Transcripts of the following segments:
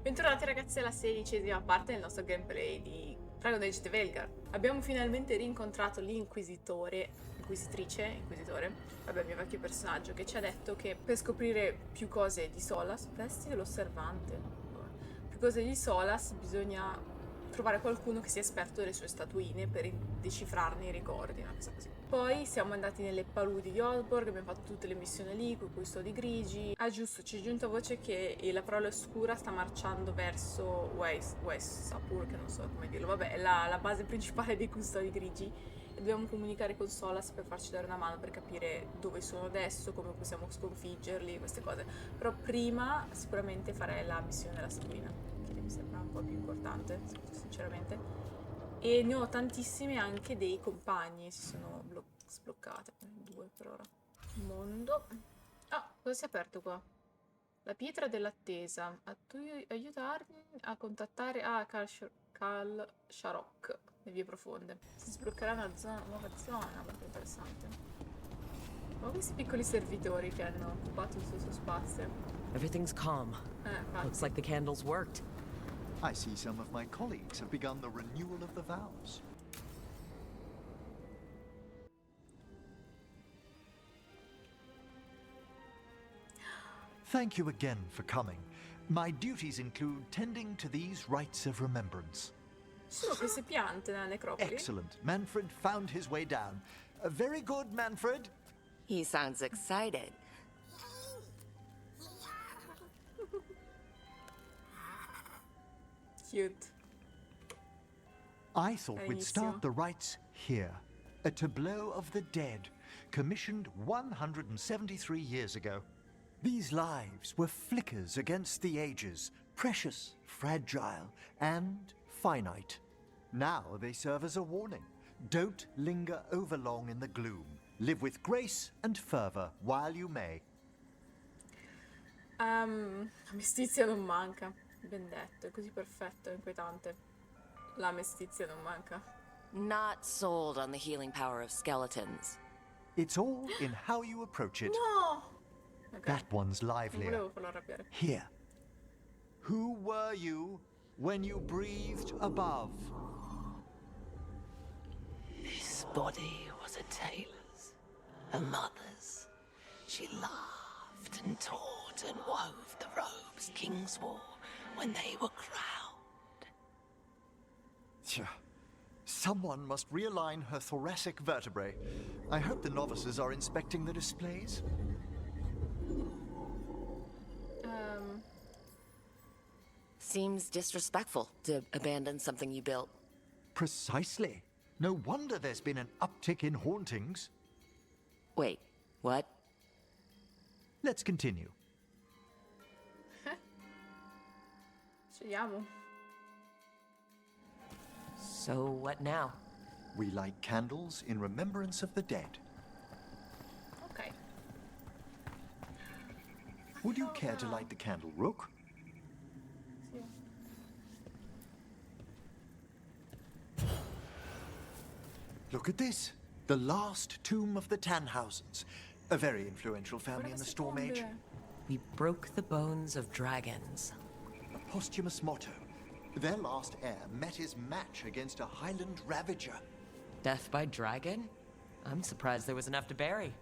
Bentornati ragazzi alla 16ª parte del nostro gameplay di Dragon Age The Veilguard. Abbiamo finalmente rincontrato l'inquisitore, inquisitore, vabbè il mio vecchio personaggio, che ci ha detto che per scoprire più cose di Solas, vesti dell'osservante, più cose di Solas bisogna trovare qualcuno che sia esperto delle sue statuine per decifrarne i ricordi, una cosa così. Poi siamo andati nelle paludi di Oldborg, abbiamo fatto tutte le missioni lì, con i custodi grigi. Ah giusto, ci è giunta voce che la parola oscura sta marciando verso West Sapur, che non so come dirlo, vabbè, è la base principale dei custodi grigi. E dobbiamo comunicare con Solas per farci dare una mano per capire dove sono adesso, come possiamo sconfiggerli, queste cose. Però prima sicuramente farei la missione della statuina, che mi sembra un po' più importante, sinceramente. E ne ho tantissime anche dei compagni, si sono sbloccate, 2 per ora. Mondo. Ah, cosa si è aperto qua? La pietra dell'attesa. A tu aiutarmi a contattare Kal Sharok, le vie profonde. Si sbloccherà una nuova zona, molto interessante. Ma questi piccoli servitori che hanno occupato il suo spazio. Everything's calm. Looks like the candles worked. I see some of my colleagues have begun the renewal of the vows. Thank you again for coming. My duties include tending to these rites of remembrance. Sono queste piante nella necropoli? Excellent. Manfred found his way down. Very good, Manfred. He sounds excited. Cute. I thought we'd start the rites here. A tableau of the dead, commissioned 173 years ago. These lives were flickers against the ages, precious, fragile, and finite. Now they serve as a warning. Don't linger overlong in the gloom. Live with grace and fervor while you may. La mestizia non manca. Ben detto, è così perfetto, è inquietante. La mestizia non manca. Not sold on the healing power of skeletons. It's all in how you approach it. No! Okay. That one's livelier. Non volevo farlo arrabbiare. Here. Who were you when you breathed above? This body was a tailor's, a mother's. She laughed and taught and wove the robes kings wore when they were crowned. Someone must realign her thoracic vertebrae. I hope the novices are inspecting the displays. Seems disrespectful to abandon something you built. Precisely. No wonder there's been an uptick in hauntings. Wait, what? Let's continue. Scegliamo. So what now? We light candles in remembrance of the dead. Ok. Would you care to light the candle, Rook? Sì. Look at this. The last tomb of the Tannhausens. A very influential family in the Storm Age. We broke the bones of dragons. A posthumous motto. Their last heir met his match against a Highland Ravager. Death by dragon? I'm surprised there was enough to bury.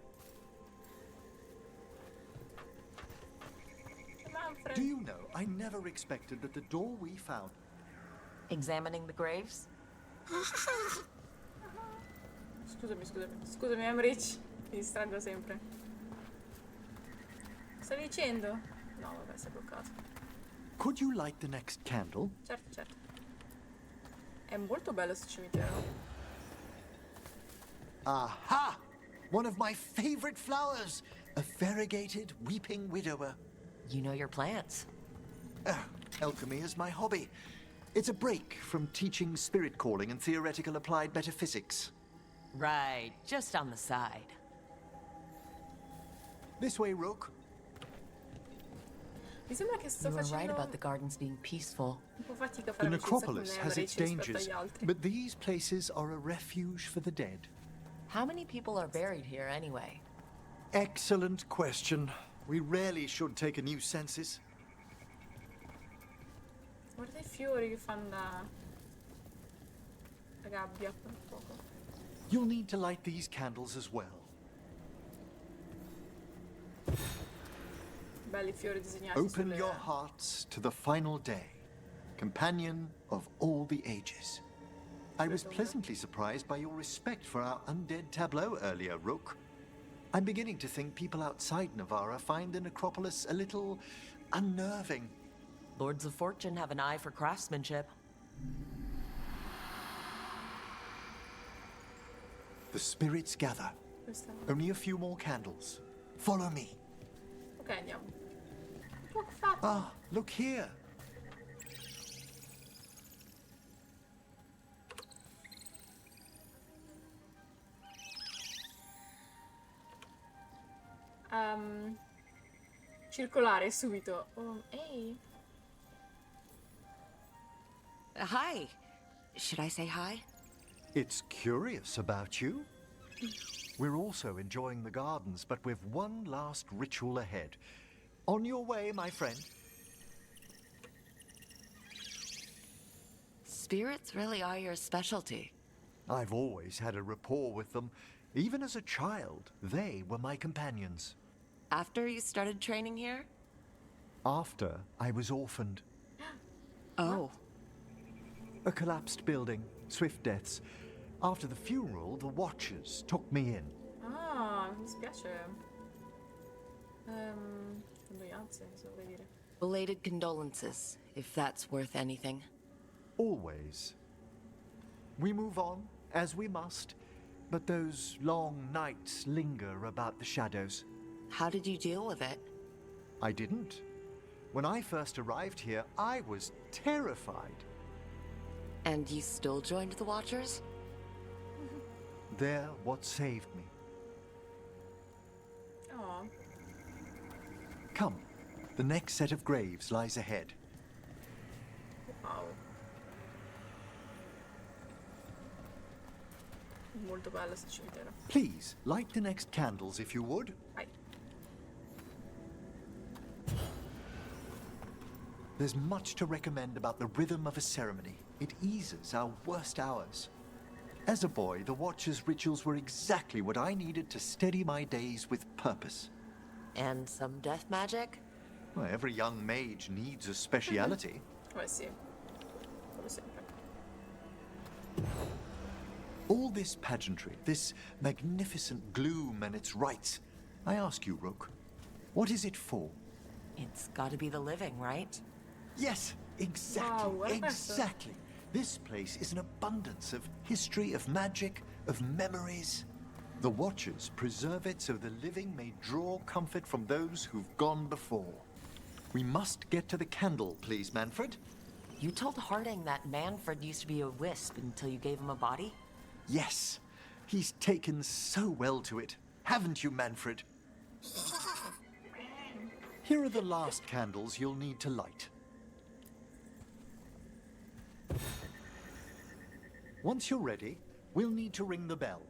Manfred. Do you know, I never expected that the door we found... Examining the graves? Scusami, Emrich. Mi distraggo sempre. Stavi dicendo? No, vabbè, si è bloccato. Could you light the next candle? Certo. È molto bello questo cimitero. Aha! One of my favorite flowers! A variegated weeping widower. You know your plants. Alchemy is my hobby. It's a break from teaching spirit calling and theoretical applied metaphysics. Right, just on the side. This way, Rook. Mi sembra che sto You were right facendo about the gardens being peaceful. un po' fatica a The fare amicizia con necropolis has its Emrich rispetto dangers, agli altri. but these places are a refuge for the dead. How many people are buried here anyway? Excellent question. We rarely should take a new census. dei fiori che fanno la gabbia per poco. You'll need to light these candles as well. Belli fiori disegnati Open sulle... your hearts to the final day, companion of all the ages. I was pleasantly surprised by your respect for our undead tableau earlier, Rook. I'm beginning to think people outside Navarra find the necropolis a little unnerving. Lords of Fortune have an eye for craftsmanship. The spirits gather. Questa... Only a few more candles. Follow me. Ok, andiamo. Oh, che fatto? Ah, look here. Circolare subito. Oh, ehi. Hi. Should I say hi? It's curious about you. We're also enjoying the gardens, but with one last ritual ahead. On your way, my friend. Spirits really are your specialty. I've always had a rapport with them. Even as a child, they were my companions. After you started training here? After I was orphaned. Oh. A collapsed building, swift deaths. After the funeral, the Watchers took me in. Ah, mi dispiace. Condoglianze, cosa vuoi dire? Belated condolences, if that's worth anything. Always. We move on, as we must, but those long nights linger about the shadows. How did you deal with it? I didn't. When I first arrived here, I was terrified. And you still joined the Watchers? They're what saved me. Oh, Come, the next set of graves lies ahead. wow. Molto bello sto cimitero. Please, light the next candles if you would. Vai. There's much to recommend about the rhythm of a ceremony. It eases our worst hours. As a boy, the Watcher's rituals were exactly what I needed to steady my days with purpose. And some death magic? Well, every young mage needs a speciality. Oh, sì. Come sempre. All this pageantry, this magnificent gloom and its rites, I ask you, Rook, what is it for? It's gotta be the living, right? Yes, exactly, Wow, exactly. This place is an abundance of history, of magic, of memories. The Watchers preserve it so the living may draw comfort from those who've gone before. We must get to the candle, please, Manfred. You told Harding that Manfred used to be a wisp until you gave him a body? Yes, he's taken so well to it. Haven't you, Manfred? Here are the last candles you'll need to light. Once you're ready, we'll need to ring the bell.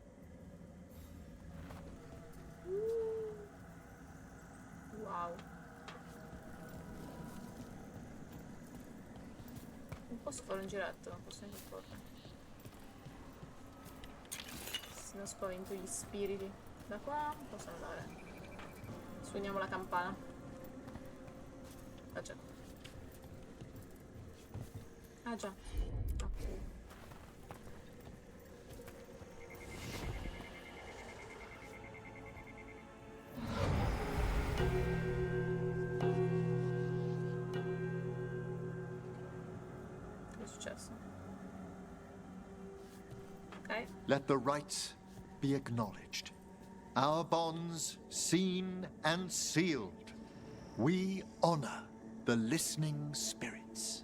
Wow. Non posso fare un giretto, non posso neanche farlo. Se non spavento gli spiriti. Da qua non posso andare. Suoniamo la campana. Ah già. Ah già. Ok. Che è successo? Ok. Let the rites be acknowledged. Our bonds seen and sealed. We honor the listening spirits.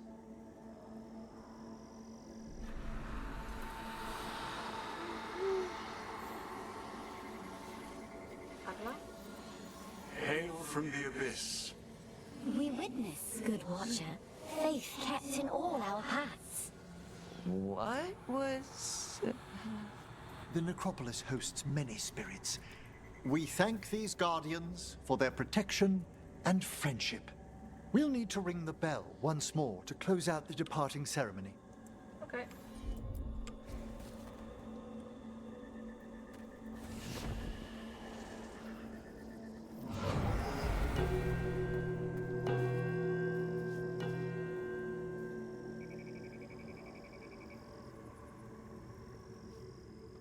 Parla. Hail from the abyss. We witness, good watcher, faith kept in all our paths. What was... The necropolis hosts many spirits. We thank these guardians for their protection and friendship. We'll need to ring the bell once more to close out the departing ceremony. Ok.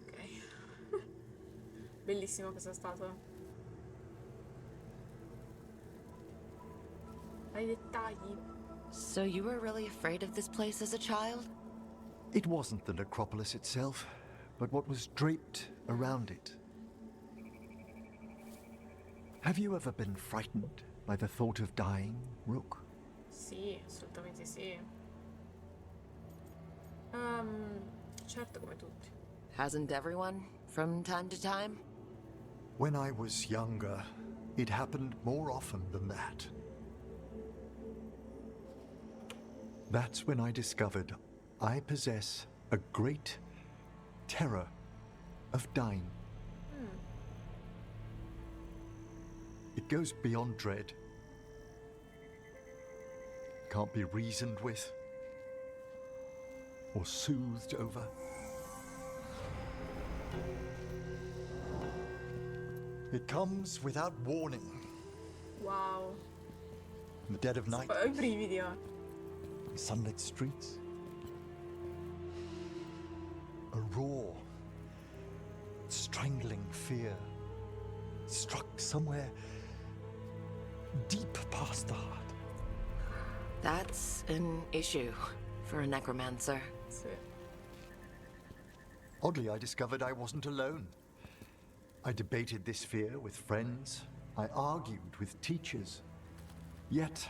Ok. Bellissimo questa statua. Ai dettagli. So you were really afraid of this place as a child? It wasn't the necropolis itself, but what was draped around it. Have you ever been frightened by the thought of dying, Rook? Sì, assolutamente sì. Certo, come tutti. Hasn't everyone, from time to time? When I was younger, it happened more often than that. That's when I discovered I possess a great terror of dying. It goes beyond dread. Can't be reasoned with or soothed over. It comes without warning. Wow. In the dead of night, Ho i brividi, oh. sunlit streets. A raw, strangling fear struck somewhere deep past the heart. That's an issue for a necromancer. Sì. Oddly, I discovered I wasn't alone. I debated this fear with friends. I argued with teachers. Yet,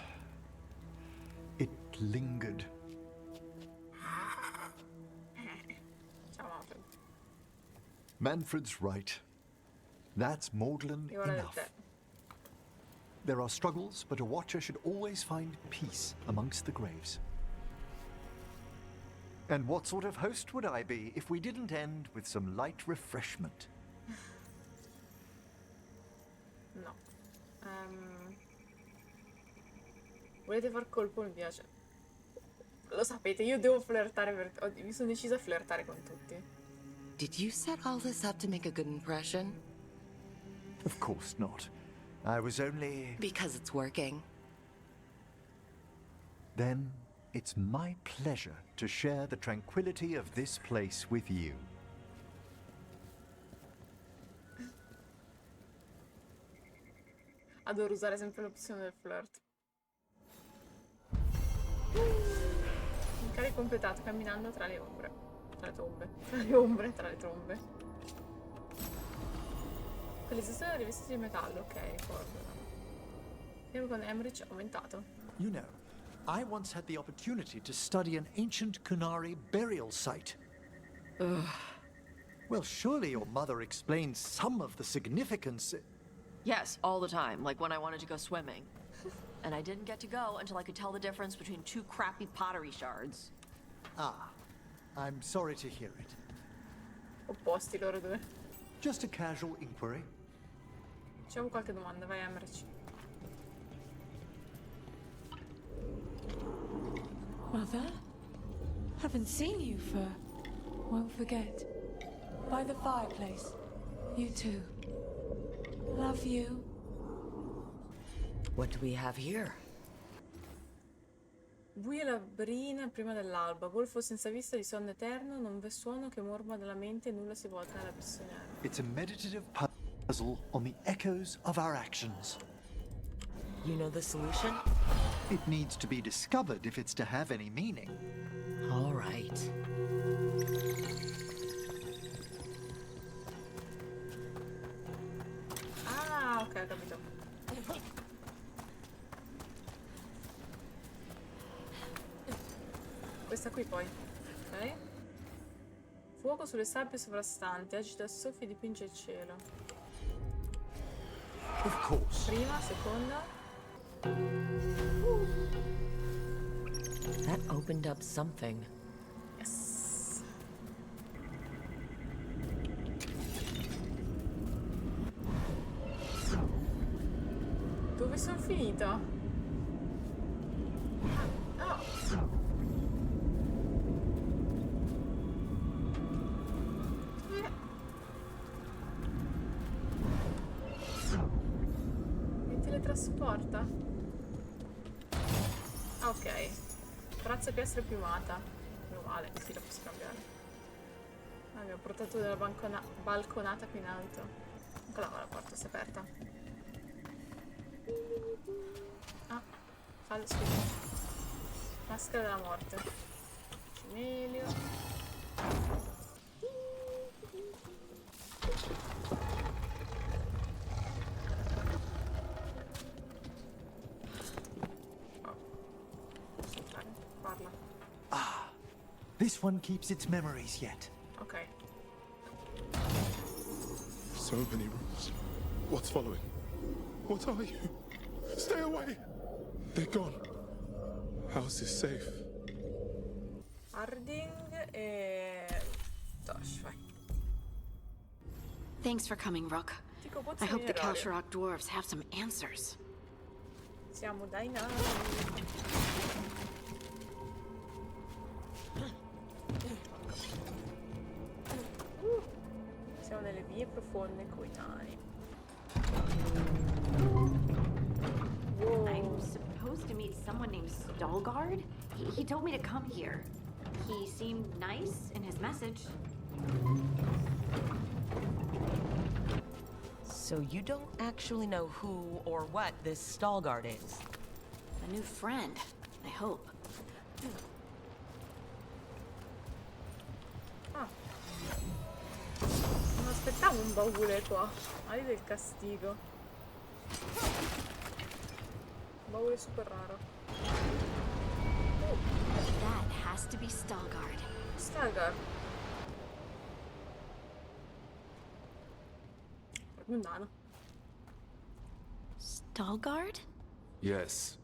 it lingered. Ciao, Manfred. Manfred's right. That's maudlin E ora del enough. tè. There are struggles, but a watcher should always find peace amongst the graves. And what sort of host would I be if we didn't end with some light refreshment? No. Volete far colpo? Mi piace. Lo sapete, io devo flirtare mi sono decisa a flirtare con tutti. Did you set all this up to make a good impression? Of course not. I was only... Because it's working. Then it's my pleasure to share the tranquility of this place with you. Adoro usare sempre l'opzione del flirt. Incarico completato camminando tra le ombre. Tra le tombe. Tra le ombre, tra le tombe. Quell'esistenza rivestiti di metallo, ok, ricordo. Vediamo con Emmerich è aumentato. You know, I once had the opportunity to study an ancient Kunari burial site. Well, surely your mother explained some of the significance. Yes, all the time, like when I wanted to go swimming. And I didn't get to go until I could tell the difference between two crappy pottery shards. Ah, I'm sorry to hear it. Opposti loro due. Just a casual inquiry. Facciamo qualche domanda, vai Emmerich. Mother? Haven't seen you for... Won't forget. By the fireplace. You too. Love you. What do we have here? Buia la brina prima dell'alba, golfo senza vista di sonno eterno, non v'è suono che morma della mente e nulla si volta nella persona. It's a meditative puzzle on the echoes of our actions. You know the solution? It needs to be discovered if it's to have any meaning. All right. Ah, ok, ho capito. Questa qui poi, ok? Fuoco sulle sabbie sovrastanti, agita soffi e dipinge il cielo. Of course. Prima, seconda. That opened up something. Yes. Dove sono finita? da supporta? Ah, ok. Razza piastra piumata. Meno male, sì, la posso cambiare. Ah, mi ha portato della balconata qui in alto. Eccola qua, la porta si è aperta. Ah, fallo, scusa. Maschera della morte. Cimelio. Parla. Ah, this one keeps its memories yet. Ok. So many rules. What's following? What are you? Stay away! They're gone. How's this safe? Harding e... Tosh, vai. Thanks for coming, Rook. Dico, I hope the orario. Kalsharok dwarves have some answers. Siamo dai navi. Siamo nelle vie profonde coi nani. I'm supposed to meet someone named Stalgard. He told me to come here. He seemed nice in his message. So you don't actually know who or what this Stalgard is? A new friend, I hope. Ah. Non aspettavo un baule qua. Ali del castigo. Un baule super raro. That has to be Stalgard. Stalgard. Un nano. Stalgard? Yes.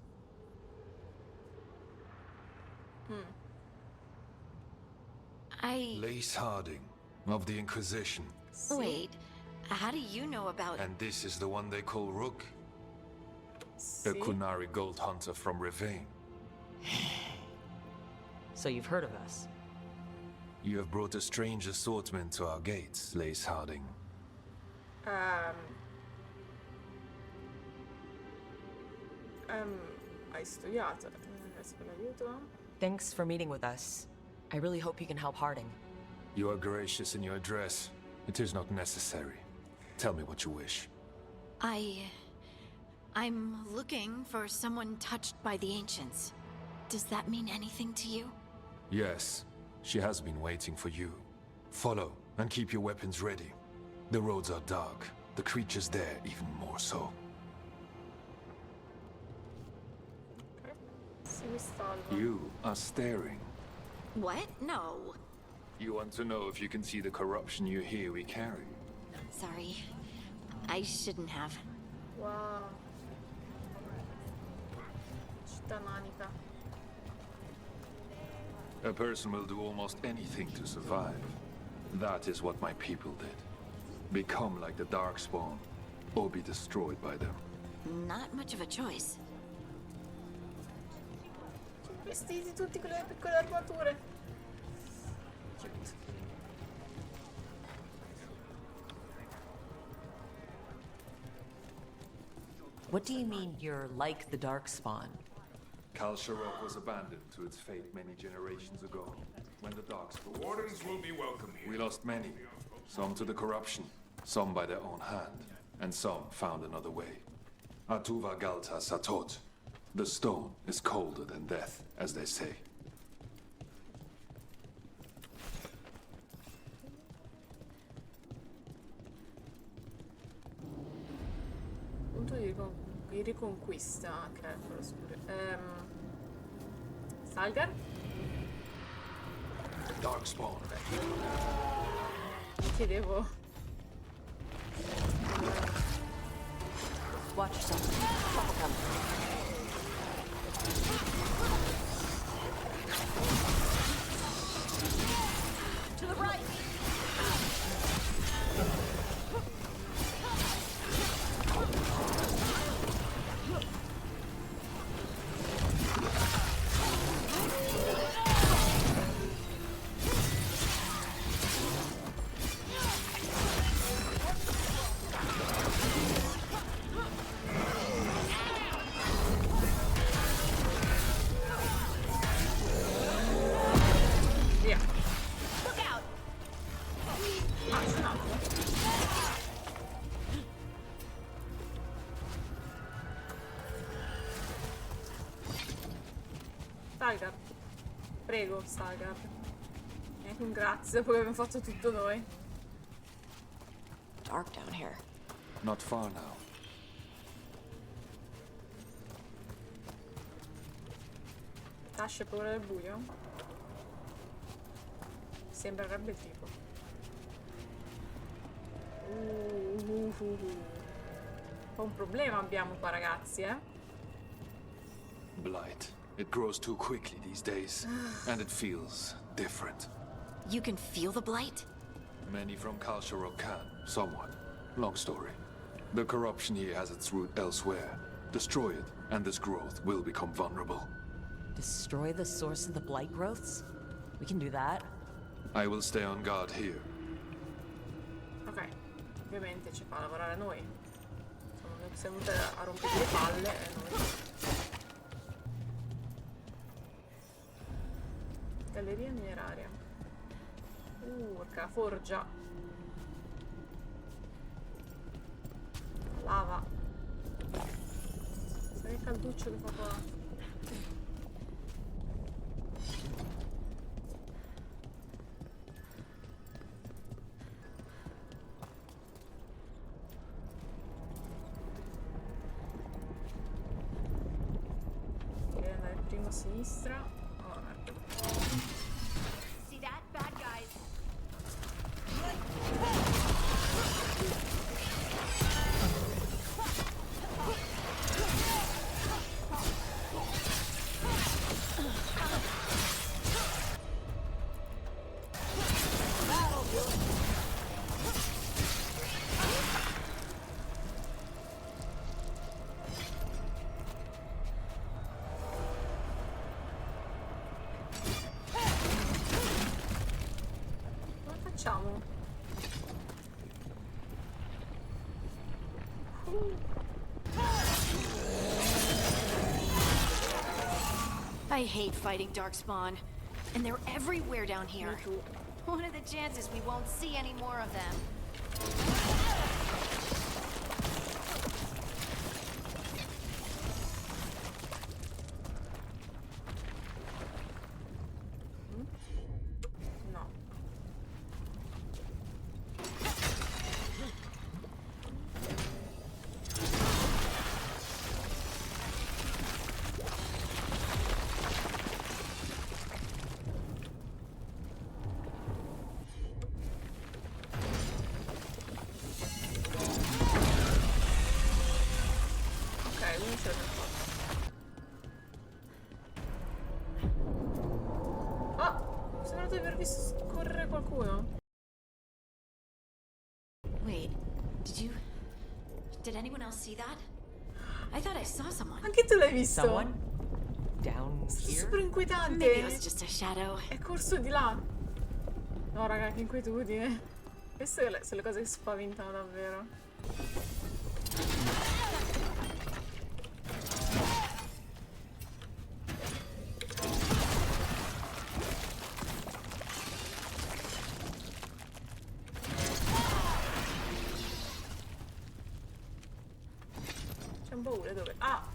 Lace Harding of the Inquisition. Wait, how do you know about... And this is the one they call Rook? A Sì. Kunari gold hunter from Ravine. So you've heard of us? You have brought a strange assortment to our gates, Lace Harding. Hai studiato. Grazie per l'aiuto. Thanks for meeting with us. I really hope you can help Harding. You are gracious in your address. It is not necessary. Tell me what you wish. I'm looking for someone touched by the ancients. Does that mean anything to you? Yes, she has been waiting for you. Follow and keep your weapons ready. The roads are dark. The creatures there even more so. Si mi salva. You are staring. What? No. You want to know if you can see the corruption you hear we carry? Sorry. I shouldn't have. Wow. Città nanica. A person will do almost anything to survive. That is what my people did. Become like the Darkspawn, or be destroyed by them. Not much of a choice. Vestiti tutti con le piccole armature. Cute. What do you mean you're like the Darkspawn? Kalsharok was abandoned to its fate many generations ago, when the Darkspawn... Wardens will be welcome here. We lost many. Some to the corruption, some by their own hand, and some found another way. Atuva Galta Satot. The stone is colder than death, as they say. Punto di riconquista. Ok, quello scuro. Stalgard? The Darkspawn. Chiedevo. Watch yourself. Trouble coming. To the right! Prego, Sagar. Neanche un grazie dopo che abbiamo fatto tutto noi. Dark down here. Not far now. Tasce paura del buio? Sembrerebbe il tipo. Un po' un problema abbiamo qua, ragazzi, eh? Blight. It grows too quickly these days, and it feels different. You can feel the blight? Many from Kalsharok can, somewhat. Long story. The corruption here has its root elsewhere. Destroy it, and this growth will become vulnerable. Destroy the source of the blight growths? We can do that. I will stay on guard here. Ok, ovviamente ci fa lavorare noi. Siamo venuti a rompere le palle e noi... Galleria mineraria. Urca, forgia. Lava. Sai che calduccio che fa qua? Direi andare primo a sinistra. Oh, merda. See that? Bad guys. Come facciamo? I hate fighting Darkspawn. And they're everywhere down here. Me too. What are the chances we won't see any more of them? No. Ok, uno ce l'abbiamo fatto. Ah! Sembra di aver visto scorrere qualcuno. Wait, did anyone else see that? I thought I saw someone. Anche tu l'hai visto? Someone? Down È here? super inquietante. Maybe it was just a shadow. È corso di là. No, raga, che inquietudine. Queste sono le cose che spaventano davvero. C'è un baule dove? Ah!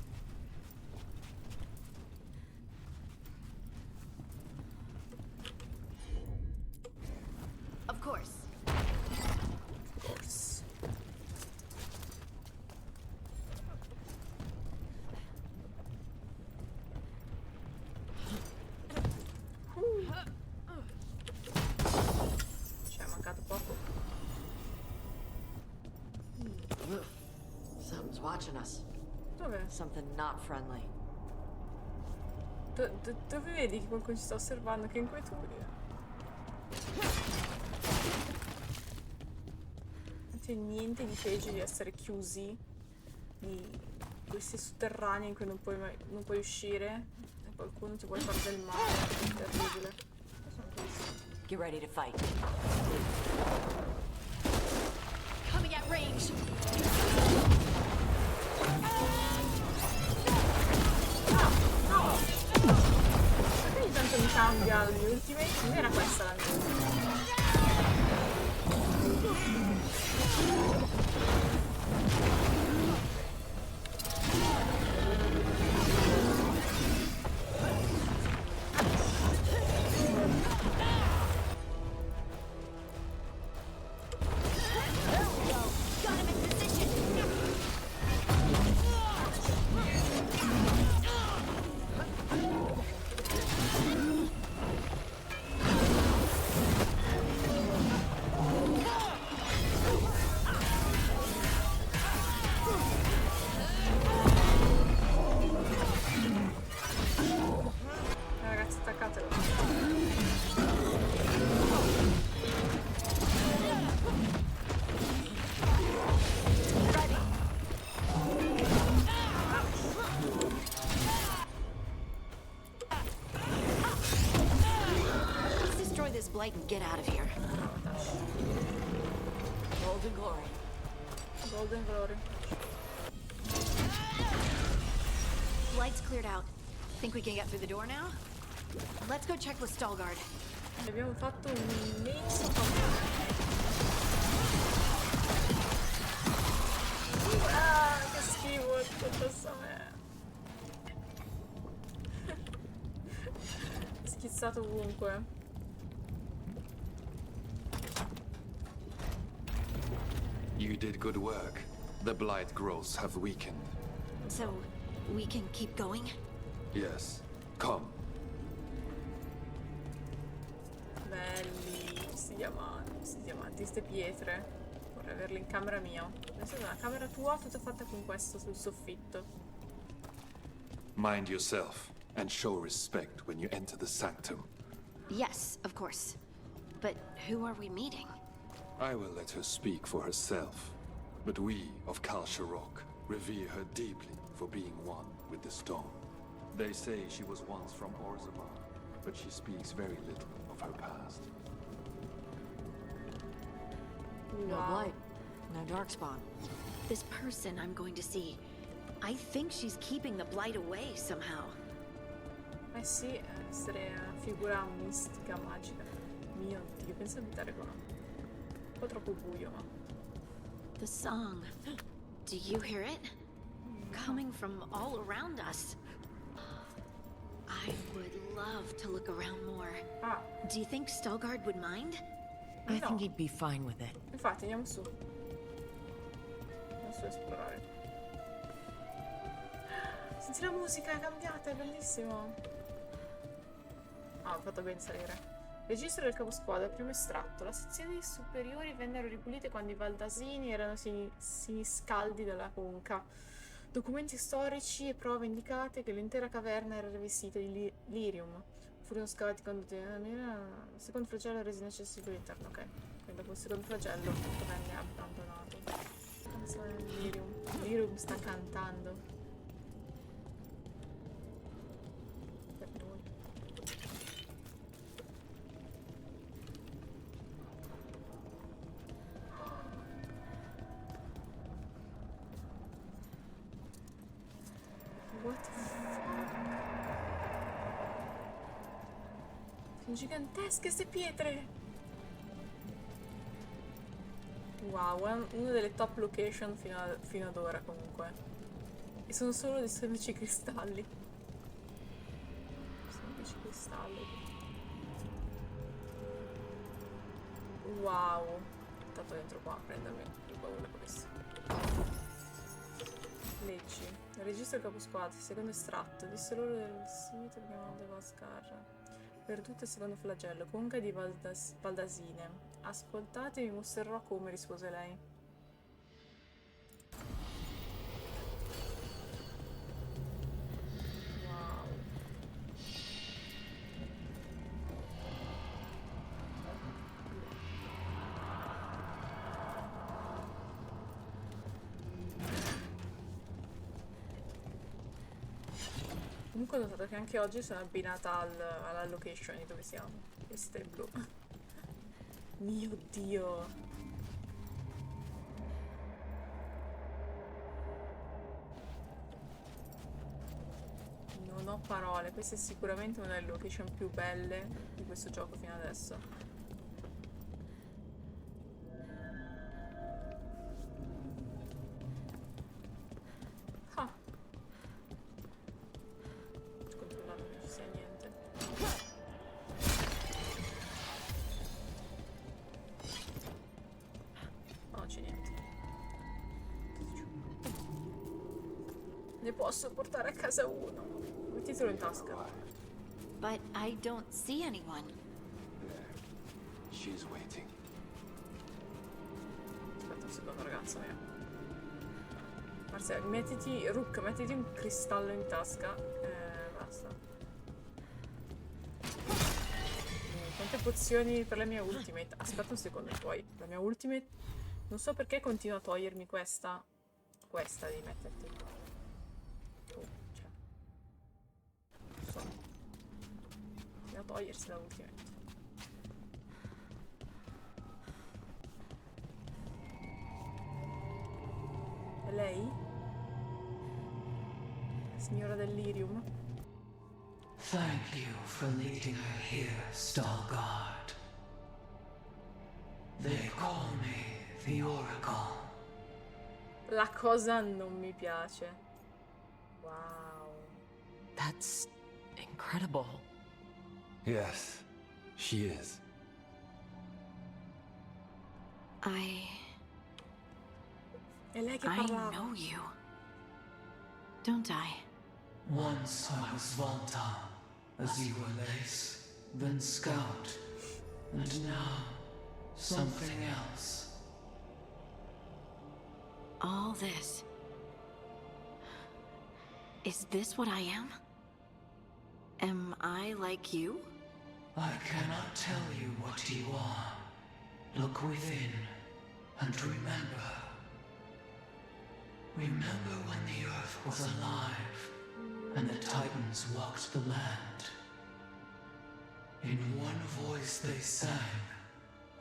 Of course. Forse. Ci è mancato poco. Something's watching us. Dove? Something not friendly. Dove vedi che qualcuno ci sta osservando? Che inquietudine. Non c'è niente di peggio di essere chiusi di questi sotterranei in cui non puoi uscire e qualcuno ti vuole fare del male. È terribile. Sono triste. Get ready to fight. Coming at range. Perché ogni tanto mi cambia gli ultimate? Non era questa la mia. this blight and get out of here. Golden glory. Golden Glory. Blight's cleared out. Think we can get through the door now? Let's go check with Stalgard. Abbiamo fatto un immenso cammino. Ah, che schifo tutto sta me. Schizzato ovunque. You did good work. The blight growths have weakened. So, we can keep going? Yes. Come. Belli, questi diamanti, queste pietre. Vorrei averle in camera mia. Adesso è una camera tua tutta fatta con questo sul soffitto. Mind yourself and show respect when you enter the sanctum. Yes, of course. But who are we meeting? I will let her speak for herself. But we of Kal Sharok revere her deeply for being one with the stone. They say she was once from Orzammar, but she speaks very little of her past. No blight. No darkspawn. This person I'm going to see, I think she's keeping the blight away somehow. Eh sì, essere una figura mistica, magica. Mio Dio, pensa di abitare qua. Un po' troppo buio, ma... The song. Do you hear it? Coming from all around us. I would love to look around more. Ah, Do you think Stalgard would mind? I No. think he'd be fine with it. infatti andiamo su. Andiamo su a esplorare. Senti la musica, è cambiata, è bellissimo. Ah, ho fatto ben salire. Registro del caposquadra, primo estratto. Le sezioni superiori vennero ripulite quando i baldasini erano siniscaldi dalla conca. Documenti storici e prove indicate che l'intera caverna era rivestita di lirium. Furono scavati quando il secondo flagello rese inaccessibile l'interno. Ok, quindi dopo il secondo flagello venne abbandonato. Canzone del lirium. Lirium sta cantando. Per noi. What the fuck? Sono gigantesche queste pietre! Wow, è una delle top location fino ad ora comunque. E sono solo dei semplici cristalli. Semplici cristalli. Wow. Tanto dentro qua a prendermi il baule questo. Leggi. Registro del caposquadra, secondo estratto. Disse loro del sito che non devo scarra. Per tutto il secondo flagello, conca di baldasine. Ascoltate e vi mostrerò come, rispose lei. Wow. Comunque ho notato che anche oggi sono abbinata alla location di dove siamo. Questo è il blu. Mio Dio. Non ho parole. Questa è sicuramente una delle location più belle di questo gioco fino adesso. Ne posso portare a casa uno. Mettitelo in tasca. But I don't see anyone. She's waiting. Aspetta un secondo, ragazzo mio. Marcia, mettiti, Rook, mettiti un cristallo in tasca. Basta. Quante pozioni per la mia ultimate? Aspetta un secondo poi. La mia ultimate... Non so perché continua a togliermi questa. Questa di metterti. Da togliersi la ultimate. lei? La signora dell'Irium? Thank you for leading her here, Stalguard. They call me the Oracle. La cosa non mi piace. Wow. That's incredible. Yes, she is. È lei che I parlava. know you. Don't I? Once I was Volta, as you were Lace, then Scout, and now something else. All this. Is this what I am? Am I like you? I cannot tell you what you are. Look within and remember. Remember when the earth was alive and the Titans walked the land. In one voice they sang,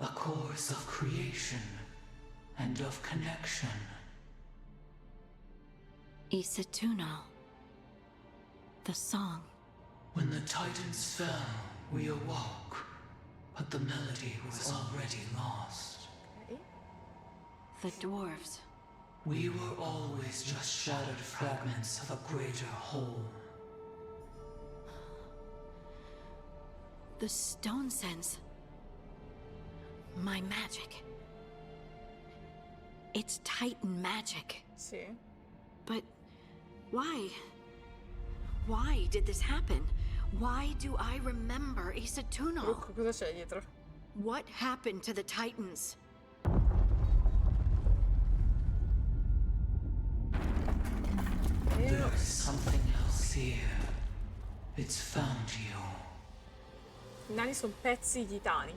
a chorus of creation and of connection. Isituno. The song. When the Titans fell, we awoke, but the melody was already lost. The dwarves. We were always just shattered fragments of a greater whole. The stone sense. My magic. It's Titan magic. Sì. But why? Why did this happen? Why do I remember Isituno? Cosa c'è dietro? What happened to the Titans? There's something else here. It's found you. I nani sono pezzi di titani.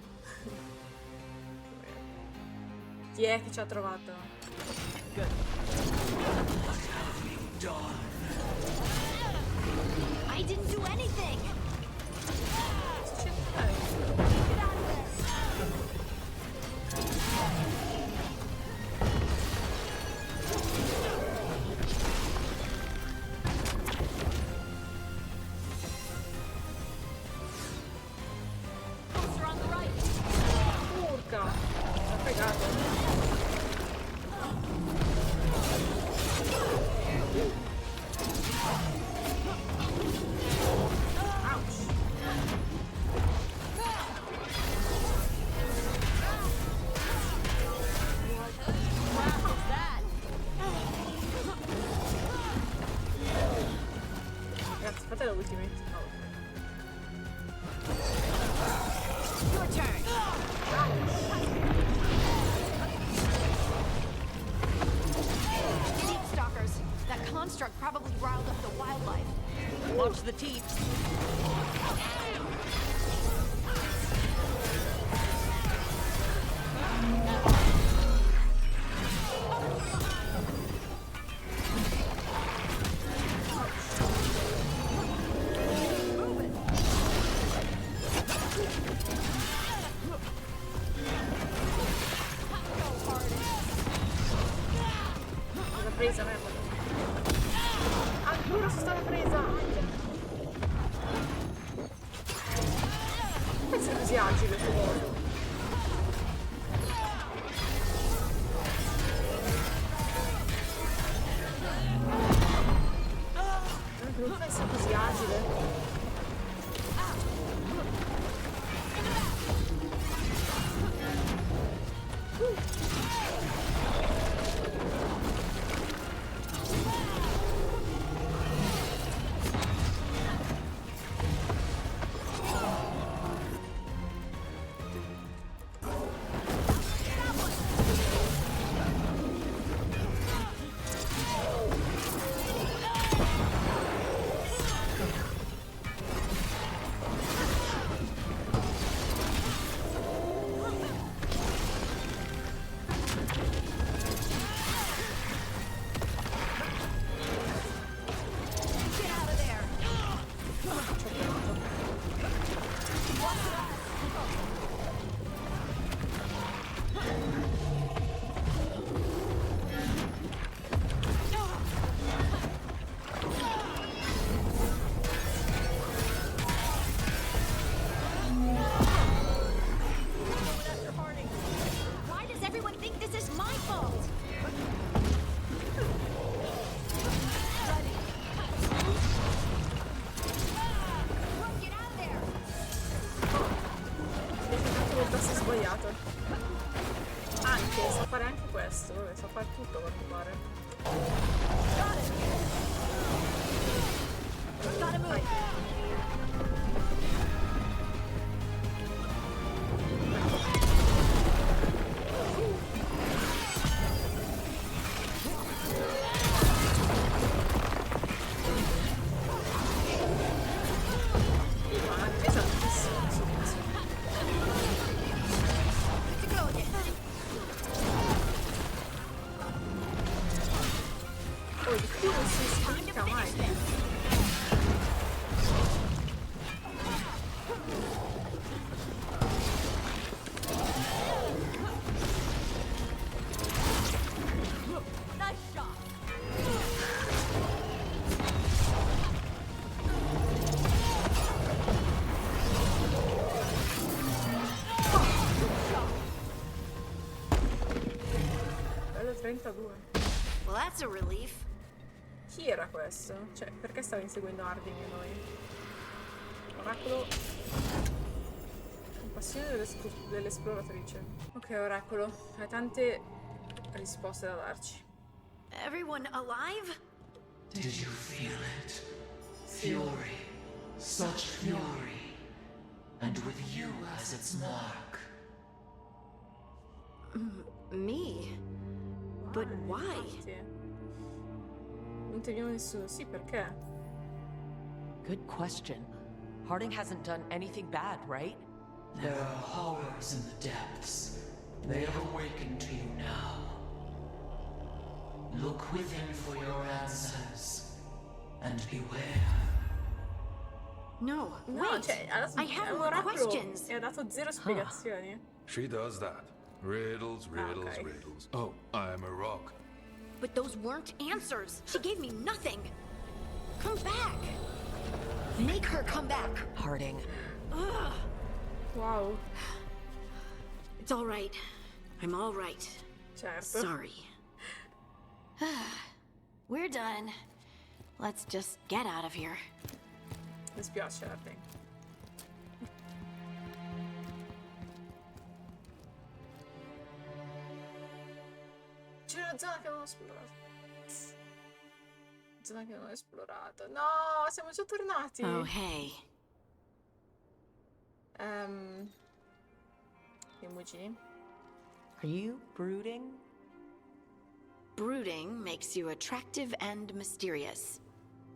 Chi è che ci ha trovato? What have you done? I didn't do anything! Cosa c'è lei? Get out of there! Closer on the right! Urca! L'ha fregato. Ragazzi, fate la ultimate. No, Your turn! Deep stalkers. That construct probably riled up the wildlife. Watch the teeps. l'ha presa, merda. Ancora si stava presa. Come sei così agile tu? Non può essere così agile. tasto sbagliato. Anche, sa fare anche questo. Vabbè, sa fare tutto, a quanto pare. Vai. Well, that's a relief. Chi era questo? Cioè, perché stava inseguendo Harding e noi? Oracolo. Compassione dell'esploratrice. Ok, Oracolo, hai tante risposte da darci. Everyone alive? Did you feel it? Fury. Such fury. And with you as its mark. Me? But why? Non ti viene nessuno. Sì, perché? Good question. Harding hasn't done anything bad, right? There are horrors in the depths. They have awakened to you now. Look within for your answers. And beware. No, wait. Cioè, I have more questions. E ha dato zero spiegazioni. She does that. Riddles, riddles, okay. riddles. Oh, I'm a rock. But those weren't answers. She gave me nothing. Come back. Make her come back. Harding. Ugh. Wow. It's all right. I'm all right. Certo. Sorry. We're done. Let's just get out of here. Mi spiace, Harding. C'è una zona che non ho esplorato. Zona che non ho esplorato. No, siamo già tornati. Oh, hey. Emoji. Are you brooding? Brooding makes you attractive and mysterious.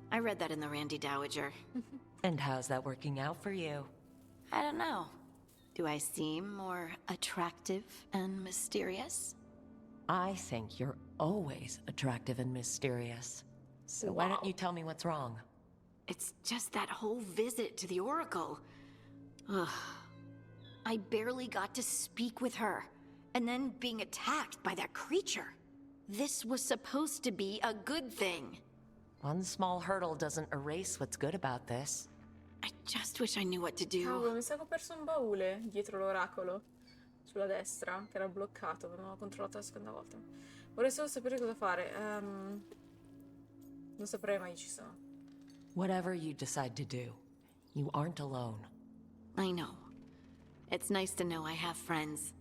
I read that in the Randy Dowager. And how's that working out for you? I don't know. Do I seem more attractive and mysterious? I think you're always attractive and mysterious. So why don't you tell me what's wrong? It's just that whole visit to the Oracle. Ugh. I barely got to speak with her. And then being attacked by that creature. This was supposed to be a good thing. One small hurdle doesn't erase what's good about this. I just wish I knew what to do. Cavolo, mi sa che ho perso un baule dietro l'oracolo. Sulla destra, che era bloccato, non ho controllato la seconda volta. Vorrei solo sapere cosa fare. Non saprei mai ci sono. Whatever you decide to do, you aren't alone. I know. It's nice to know I have friends.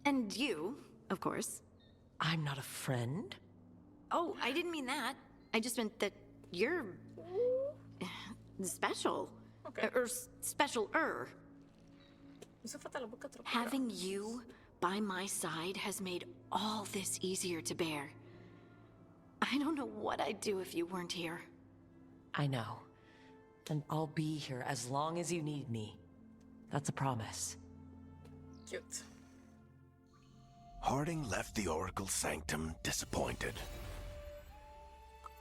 And you, of course. I'm not a friend. Oh, I didn't mean that. I just meant that you're special. Okay. Or special-er. Mi sono fatta la bocca troppo Having grande. you by my side has made all this easier to bear. I don't know what I'd do if you weren't here. I know. And I'll be here as long as you need me. That's a promise. Cute. Harding left the Oracle's sanctum disappointed.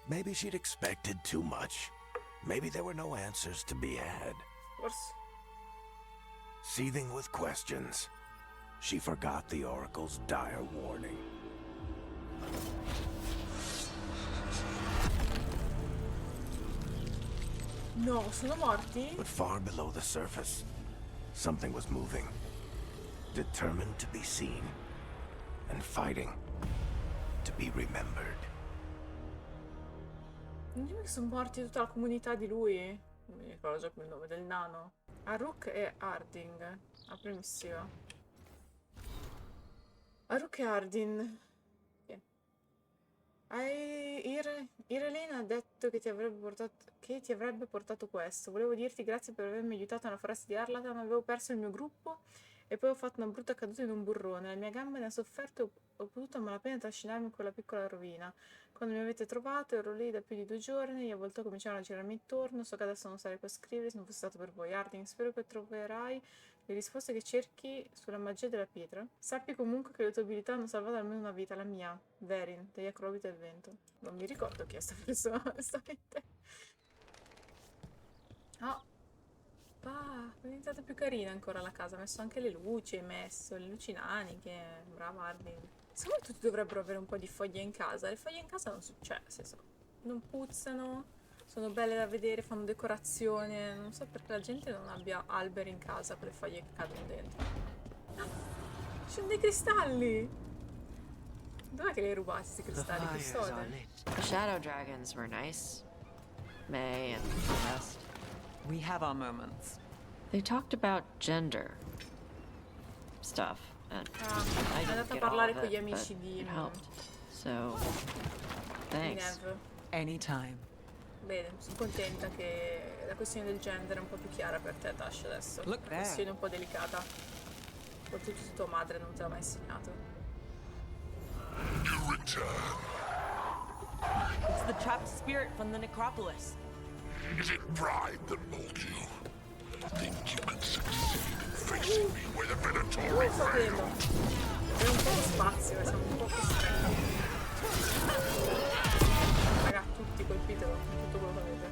Maybe she'd expected too much. Maybe there were no answers to be had. Forse. Seething with questions, she forgot the Oracle's dire warning. No, sono morti? But far below the surface, something was moving. Determined to be seen. And fighting to be remembered. Non dico che sono morti tutta la comunità di lui? Non mi ricordo già più il nome del nano. Aruk e Harding. Apri missiva. Aruk Ardin. Irelene ha detto che ti avrebbe portato questo. Volevo dirti grazie per avermi aiutato nella foresta di Arlatan. Avevo perso il mio gruppo e poi ho fatto una brutta caduta in un burrone. La mia gamba ne ha sofferto e ho potuto a malapena trascinarmi in quella piccola rovina. Quando mi avete trovato ero lì da più di 2 giorni e a volte cominciavano a girarmi intorno. So che adesso non sarei qua a scrivere se non fosse stato per voi. Ardin, spero che troverai le risposte che cerchi sulla magia della pietra. Sappi comunque che le tue abilità hanno salvato almeno una vita, la mia, Verin, degli acrobati del vento. Non mi ricordo chi è sta persona, onestamente. Oh, è diventata più carina ancora la casa. Ha messo anche le luci, hai messo le luci naniche. Brava Ardin. Secondo me tutti dovrebbero avere un po' di foglie in casa. Le foglie in casa non succede, nel senso, non puzzano. Sono belle da vedere, fanno decorazione. Non so perché la gente non abbia alberi in casa con le foglie che cadono dentro. Ah, ci sono dei cristalli! Dov'è che li hai rubati questi cristalli? Custode? The shadow dragons were nice. May and the rest. We have our moments. They talked about gender stuff, and I è didn't andata a get all parlare of con gli it, but amici di it helped. So, thanks. Nev. Anytime. Bene, sono contenta che la questione del gender è un po' più chiara per te, Tash, adesso. Look Una there. questione un po' delicata. Soprattutto se tua madre non te l'ha mai insegnato. You return. It's the trapped spirit from the necropolis. Is it pride that mold you? Think you can succeed in facing me where the Venatori Sto vedendo. È un po' di spazio, siamo un po' costretti. Raga, tutti colpitelo, tutto quello che avete.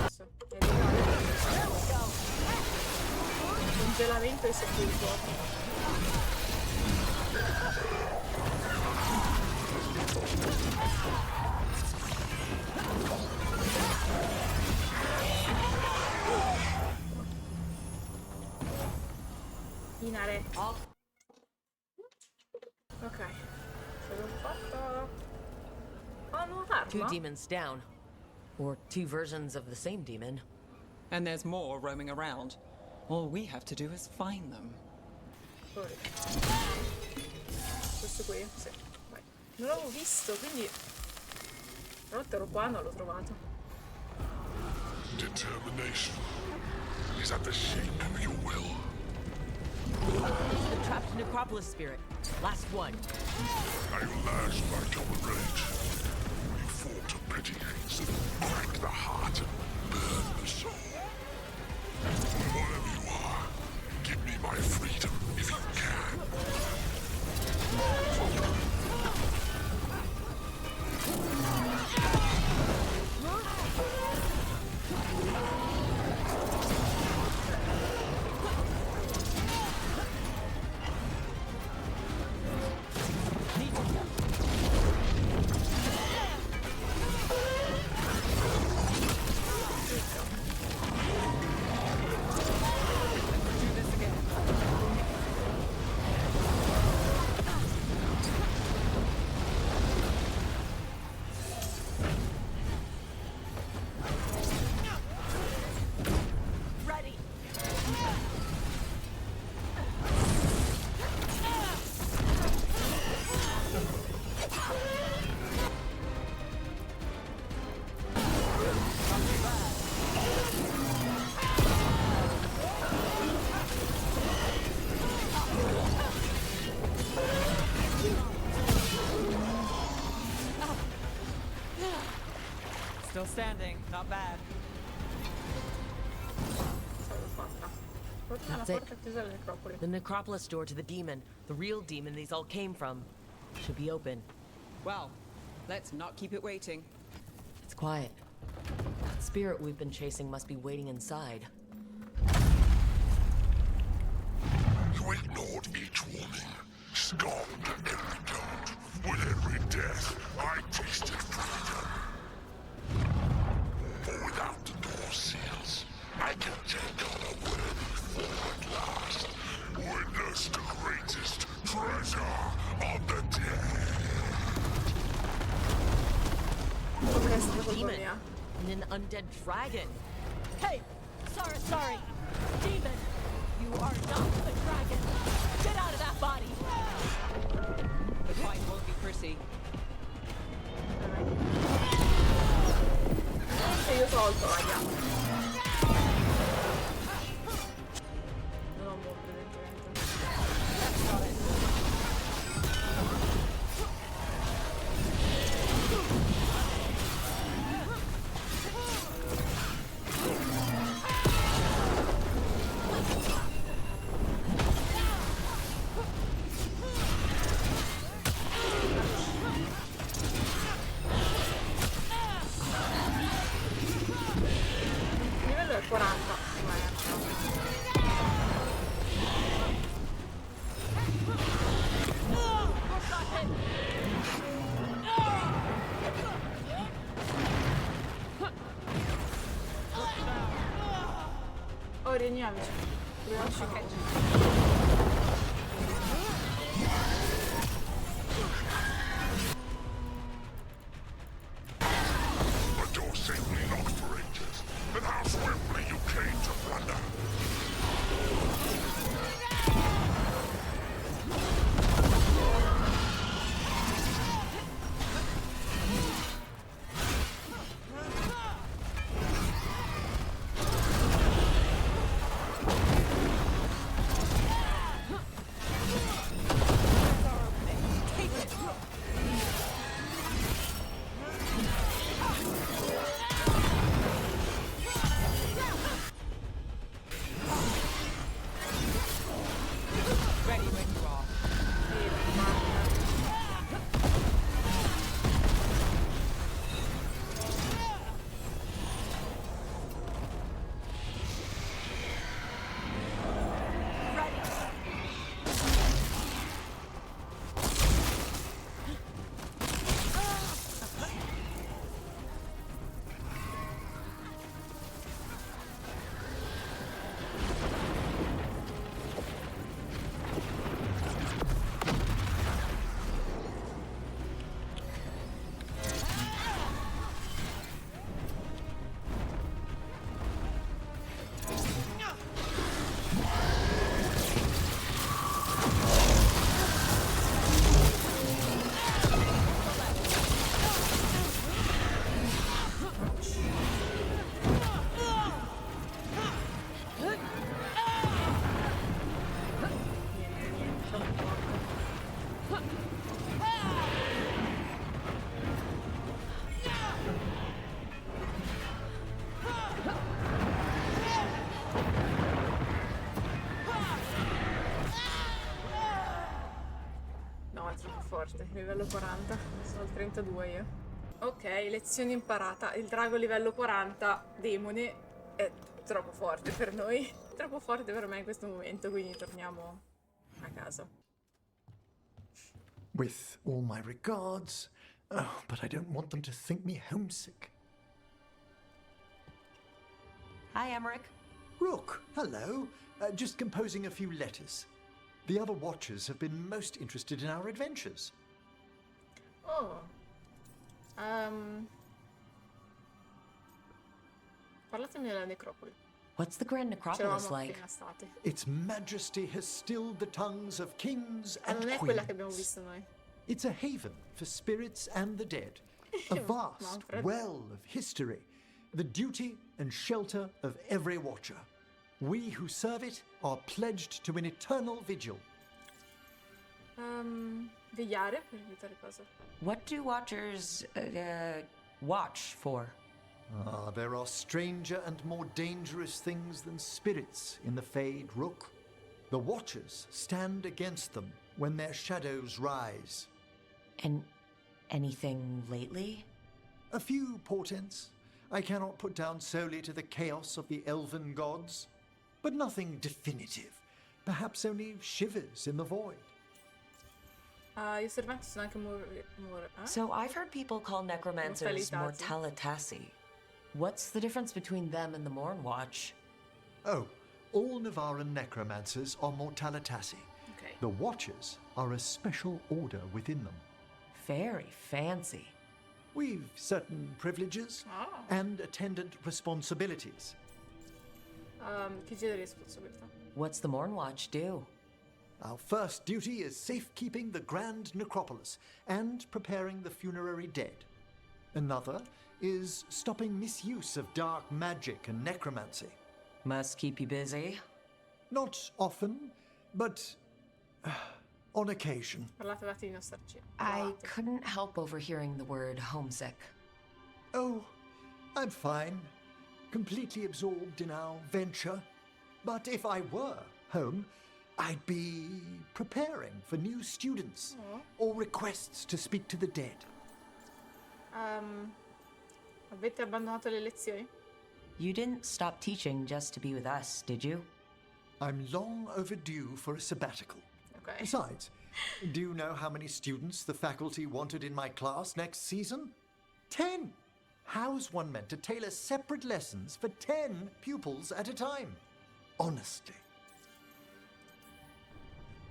Adesso, congelamento e sepolto. Inaretto. Ok, ce l'ho fatta. Oh, nuova arma. 2 demons down. Or 2 versions of the same demon. And there's more roaming around. All we have to do is find them. Questo qui? Sì, vai. Non l'avevo visto, quindi una volta ero qua, non l'ho trovato. Determination. Is that the shape of your will? The trapped necropolis spirit. Last one. Are you lashed by common rage? You fought to petty hates that crack the heart and burn the soul. Whatever you are, give me my freedom if you can. Still standing, not bad. That's it. The necropolis door to the demon, the real demon these all came from, should be open. Well, let's not keep it waiting. It's quiet. That spirit we've been chasing must be waiting inside. You ignored each warning, scoffed at every taunt. With every death, I tasted freedom. For without the door seals, I can take on a worthy foe at last. Witness the greatest treasure of the dead. Ok, è stata colpa mia. And an undead dragon. Hey! Sorry. Demon! You are not a dragon! Get out of that body! The fight won't be pretty. E io tolto, raga. Non ho molto, evidentemente. Livello è 40. Oh, riuniamoci. The door safely locked for ages, and how swiftly you came to plunder. Ready when you are. No, è troppo forte. Livello 40. Sono al 32 io. Ok, lezione imparata. Il drago livello 40, demone, è troppo forte per noi. Troppo forte per me in questo momento, quindi torniamo a casa. With all my regards. Oh, but I don't want them to think me homesick. Hi, Emmerich. Rook, hello. Just composing a few letters. The other Watchers have been most interested in our adventures. Oh. Parlatemi della necropoli. What's the Grand Necropolis C'eravamo like? appena state. Its majesty has stilled the tongues of kings and Non è queens. quella che abbiamo visto noi. It's a haven for spirits and the dead. A vast Manfred. well of history. The duty and shelter of every Watcher. We who serve it are pledged to an eternal vigil. Vegliare per evitare cosa? What do Watchers watch for? There are stranger and more dangerous things than spirits in the Fade, Rook. The Watchers stand against them when their shadows rise. And anything lately? A few portents I cannot put down solely to the chaos of the elven gods, but nothing definitive. Perhaps only shivers in the void. I serventi sono anche So I've heard people call necromancers mortalitati. What's the difference between them and the Morn Watch? Oh, all Navaran necromancers are mortalitati. Okay. The Watchers are a special order within them. Very fancy. We've certain privileges and attendant responsibilities. Che genere di responsabilità? What's the Mornwatch do? Our first duty is safekeeping the grand necropolis and preparing the funerary dead. Another is stopping misuse of dark magic and necromancy. Must keep you busy? Not often, but on occasion. Parlate di nostalgia. I couldn't help overhearing the word homesick. Oh, I'm fine. Completely absorbed in our venture. But if I were home, I'd be preparing for new students or requests to speak to the dead. Avete abbandonato le lezioni? You didn't stop teaching just to be with us, did you? I'm long overdue for a sabbatical. Okay. Besides, do you know how many students the faculty wanted in my class next season? 10! How's one meant to tailor separate lessons for 10 pupils at a time? Honestly.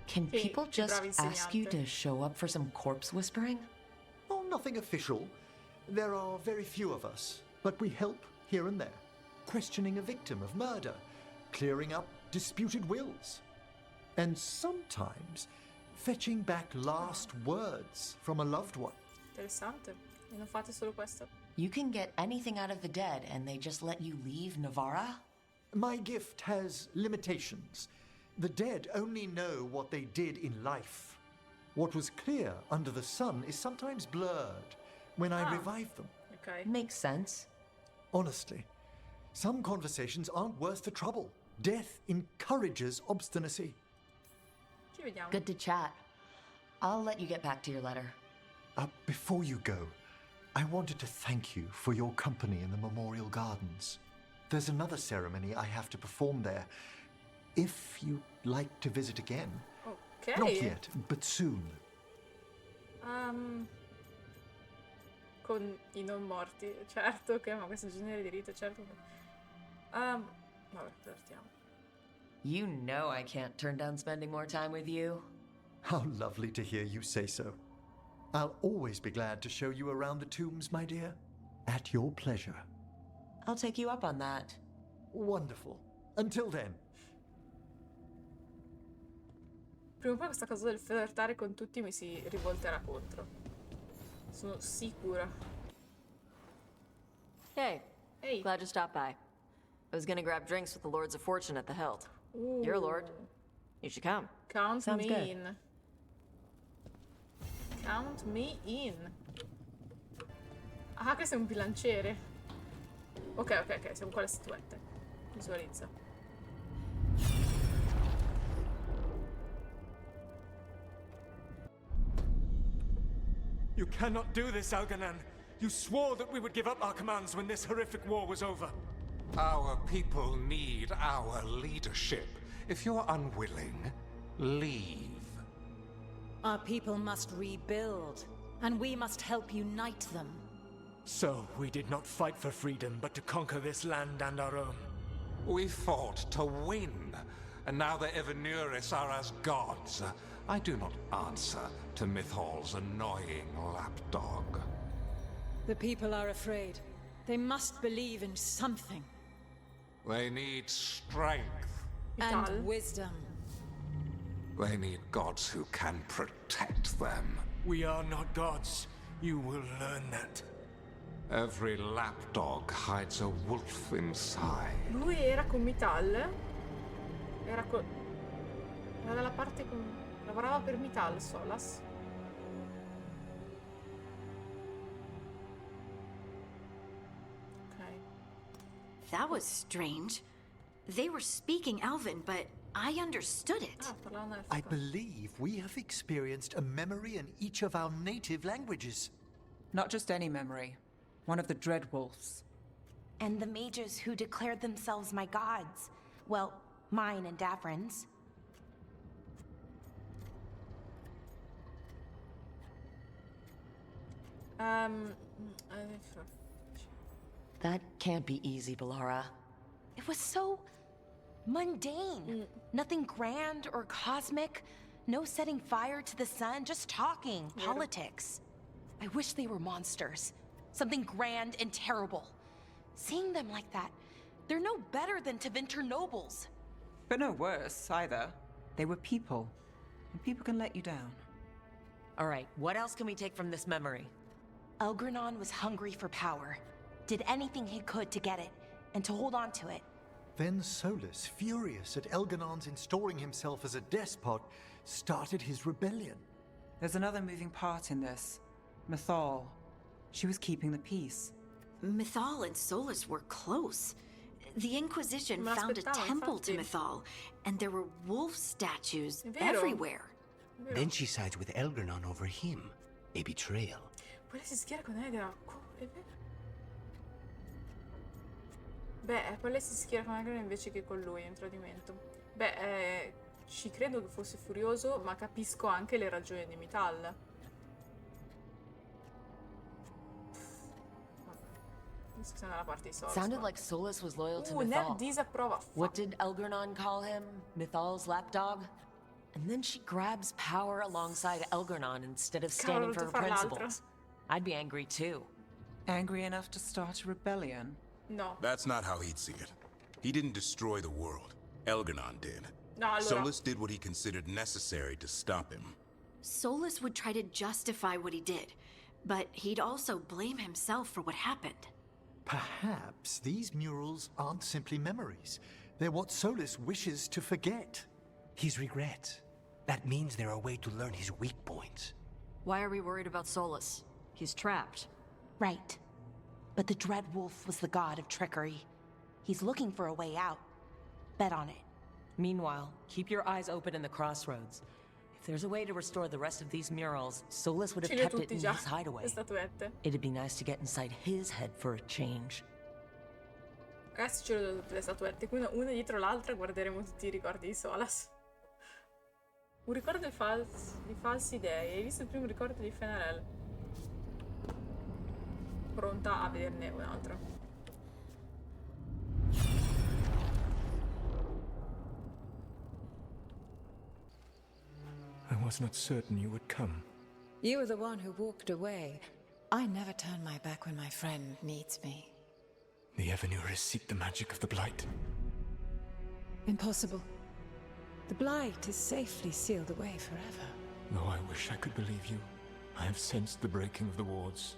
Can people just ask you to show up for some corpse whispering? Oh, nothing official. There are very few of us, but we help here and there, questioning a victim of murder, clearing up disputed wills, and sometimes fetching back last words from a loved one. Interessante. E non fate solo questo? You can get anything out of the dead and they just let you leave Navarra? My gift has limitations. The dead only know what they did in life. What was clear under the sun is sometimes blurred when I revive them. Okay. Makes sense. Honestly, some conversations aren't worth the trouble. Death encourages obstinacy. Ci vediamo. Good to chat. I'll let you get back to your letter. Before you go, I wanted to thank you for your company in the Memorial Gardens. There's another ceremony I have to perform there. If you'd like to visit again. Okay. Not yet, but soon. Con i non morti, certo che ma questo genere di rito, certo. Vabbè, partiamo. You know I can't turn down spending more time with you. How lovely to hear you say so. I'll always be glad to show you around the tombs, my dear. At your pleasure. I'll take you up on that. Wonderful. Until then. Prima o poi questa cosa del flirtare con tutti mi si rivolterà contro. Sono sicura. Hey. Hey. Glad you stopped by. I was gonna grab drinks with the Lords of Fortune at the Hilt. Ooh. You're a lord. You should come. Count Sounds me good. in. Count me in. Ah, questo è un bilanciere. Ok, siamo qua alle statuette. Visualizza. You cannot do this, Algernon. You swore that we would give up our commands when this horrific war was over. Our people need our leadership. If you're unwilling, leave. Our people must rebuild, and we must help unite them. So, we did not fight for freedom, but to conquer this land and our own. We fought to win, and now the Evenuris are as gods. I do not answer to Mythal's annoying lapdog. The people are afraid. They must believe in something. They need strength. And wisdom. They need gods who can protect them. We are not gods. You will learn that. Every lapdog hides a wolf inside. Lui era con Mital. Era dalla parte con... Lavorava per Mital, Solas. Okay. That was strange. They were speaking Elven, but I understood it. parlavano I believe we have experienced a memory in each of our native languages. Not just any memory. One of the Dread Wolves. And the mages who declared themselves my gods. Well, mine and Davrin's. That can't be easy, Bellara. It was so mundane. Nothing grand or cosmic. No setting fire to the sun, just talking, politics. I wish they were monsters. Something grand and terrible. Seeing them like that, they're no better than Tevinter nobles. But no worse, either. They were people. And people can let you down. All right, what else can we take from this memory? Elgranon was hungry for power. Did anything he could to get it, and to hold on to it. Then Solus, furious at Elganon's installing himself as a despot, started his rebellion. There's another moving part in this. Mythal. She was keeping the peace. Mythal and Solus were close. The Inquisition found a temple to Mythal, and there were wolf statues everywhere. Then she sides with Elgranon over him. A betrayal. Poi lei si schiera con Elgranon. È vero? Beh, poi lei si schiera con Elgranon invece che con lui, è un tradimento. Beh, ci credo che fosse furioso, ma capisco anche le ragioni di Mythal. Sounded like Solus was loyal to Mythal. Disapprova. What did Elgranon call him? Mythal's lapdog? And then she grabs power alongside Elgranon instead of standing for her principles. I'd be angry too. Angry enough to start a rebellion? No. That's not how he'd see it. He didn't destroy the world. Elgranon did. No, allora. Solus did what he considered necessary to stop him. Solus would try to justify what he did, but he'd also blame himself for what happened. Perhaps these murals aren't simply memories. They're what Solus wishes to forget. His regrets. That means they're a way to learn his weak points. Why are we worried about Solus? He's trapped. Right. But the Dread Wolf was the god of trickery. He's looking for a way out. Bet on it. Meanwhile, keep your eyes open in the crossroads. If there's a way to restore the rest of these murals, Solus would have kept it in his hideaway. It'd be nice to get inside his head for a change. Ragazzi, ce l'ho tutte le statuette, quindi una dietro l'altra guarderemo tutti i ricordi di Solas. Un ricordo di falsi dei. Hai visto il primo ricordo di Fenarel? Pronta a vederne un altro. I was not certain you would come. You were the one who walked away. I never turn my back when my friend needs me. The Evenuris seek the magic of the Blight. Impossible. The Blight is safely sealed away forever. Though I wish I could believe you, I have sensed the breaking of the wards.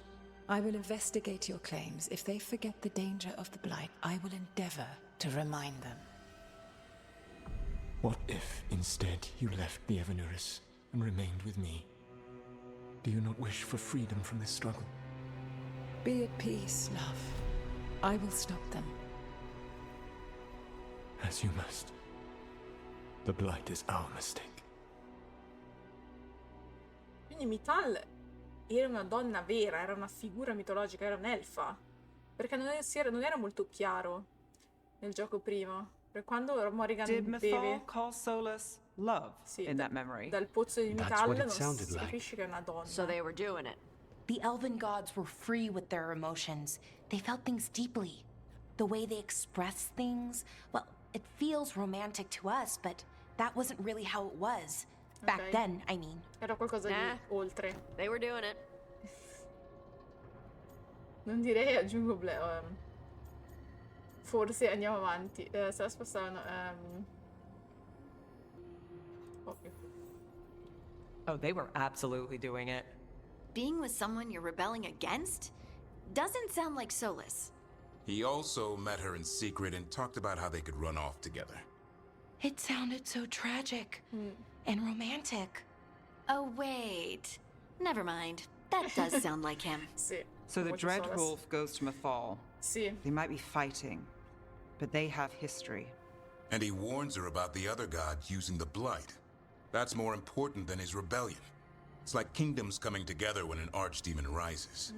I will investigate your claims. If they forget the danger of the Blight, I will endeavor to remind them. What if, instead, you left the Evenuris and remained with me? Do you not wish for freedom from this struggle? Be at peace, love. I will stop them. As you must. The Blight is our mistake. Quindi Mythal era una donna vera, era una figura mitologica, era un'elfa. Perché non era molto chiaro nel gioco prima. Per quando Morrigan Did beve... Mythal call Solus love in that memory? Dal pozzo di Mythal non si capisce che è una donna. So they were doing it. The elven gods were free with their emotions. They felt things deeply. The way they expressed things, well, it feels romantic to us, but that wasn't really how it was. Back then, I mean. Era qualcosa di oltre. They were doing it. Non direi aggiungo forse andiamo avanti. Stavo spostando. Okay. Oh, they were absolutely doing it. Being with someone you're rebelling against doesn't sound like Solus. He also met her in secret and talked about how they could run off together. It sounded so tragic and romantic. Oh, wait. Never mind. That does sound like him. Sì. So the Dread Wolf goes to Mythal. Sì. They might be fighting, but they have history. And he warns her about the other gods using the Blight. That's more important than his rebellion. It's like kingdoms coming together when an archdemon rises.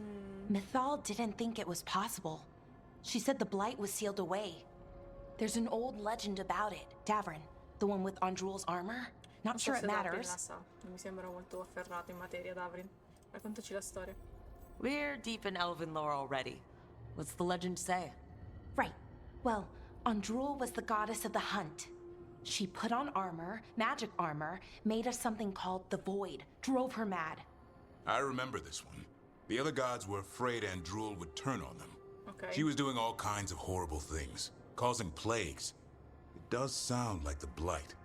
Mythal didn't think it was possible. She said the Blight was sealed away. There's an old legend about it. Davrin, the one with Andrul's armor. Not sure it matters. Non mi sembra molto afferrato in materia, Davrin. Raccontaci la storia. We're deep in elven lore already. What's the legend say? Right. Well, Andrul was the goddess of the hunt. She put on armor, magic armor, made us something called the Void, drove her mad. I remember this one. The other gods were afraid Andrul would turn on them. Okay. She was doing all kinds of horrible things, causing plagues. It does sound like the Blight.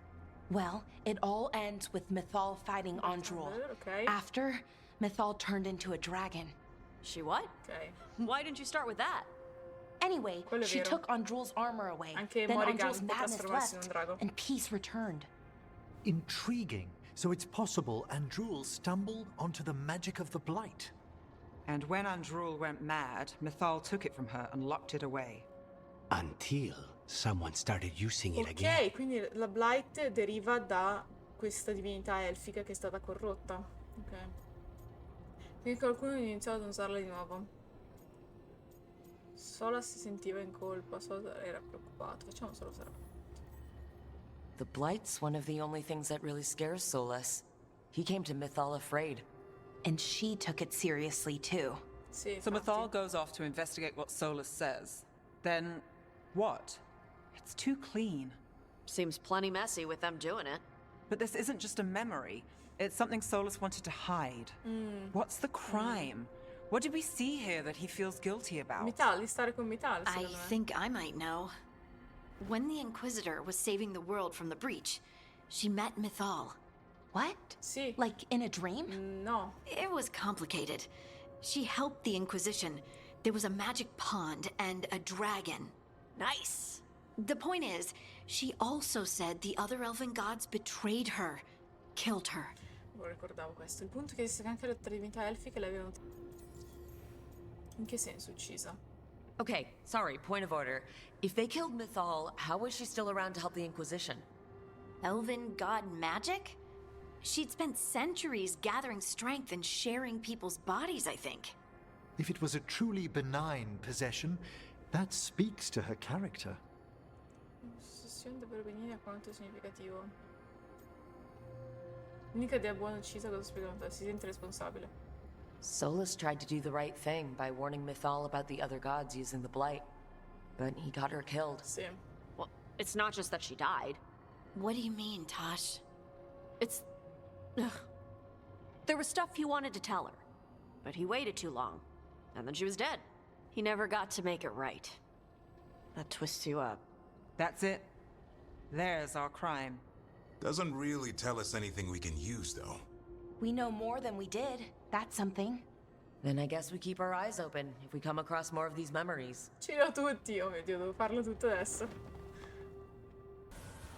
Well, it all ends with Mythal fighting Andrul. Okay. After, Mythal turned into a dragon. She what? Okay. Why didn't you start with that? Anyway, she took Andrul's armor away. Then Andrul's madness left, and peace returned. Intriguing. So it's possible Andrul stumbled onto the magic of the Blight. And when Andrul went mad, Mythal took it from her and locked it away. Until someone started using it again. Ok, quindi la Blight deriva da questa divinità elfica che è stata corrotta. Ok. Quindi qualcuno ha iniziato ad usarla di nuovo. Sola si sentiva in colpa, Sola era preoccupato. Facciamo solo sarà. The Blight's one of the only things that really scares Solus. He came to Mythal afraid. And she took it seriously too. Sì, so Mythal goes off to investigate what Solus says. Then, what? It's too clean. Seems plenty messy with them doing it. But this isn't just a memory. It's something Solus wanted to hide. What's the crime? What did we see here that he feels guilty about? Mythal, di stare con Mythal, I think I might know. When the Inquisitor was saving the world from the breach, she met Mythal. What? Sí. Like in a dream? No. It was complicated. She helped the Inquisition. There was a magic pond and a dragon. Nice. The point is, she also said the other elven gods betrayed her, killed her. Non ricordavo questo. Il punto è che esiste anche le tre divinità elfiche l'avevano... In che senso uccisa? Okay, sorry, point of order. If they killed Mythal, how was she still around to help the Inquisition? Elven god magic? She'd spent centuries gathering strength and sharing people's bodies, I think. If it was a truly benign possession, that speaks to her character. Ossessione davvero benigna quanto significativo. L'unica idea buona uccisa, cosa spiegano? Si sente responsabile. Solus tried to do the right thing by warning Mythal about the other gods using the Blight. But he got her killed. Sì. Well, it's not just that she died. What do you mean, Tosh? It's... Ugh. There was stuff he wanted to tell her. But he waited too long. And then she was dead. He never got to make it right. That twists you up. That's it. There's our crime. Doesn't really tell us anything we can use, though. We know more than we did. That's something. Then I guess we keep our eyes open if we come across more of these memories. Ce li ho tutti, oh mio Dio, devo farlo tutto adesso.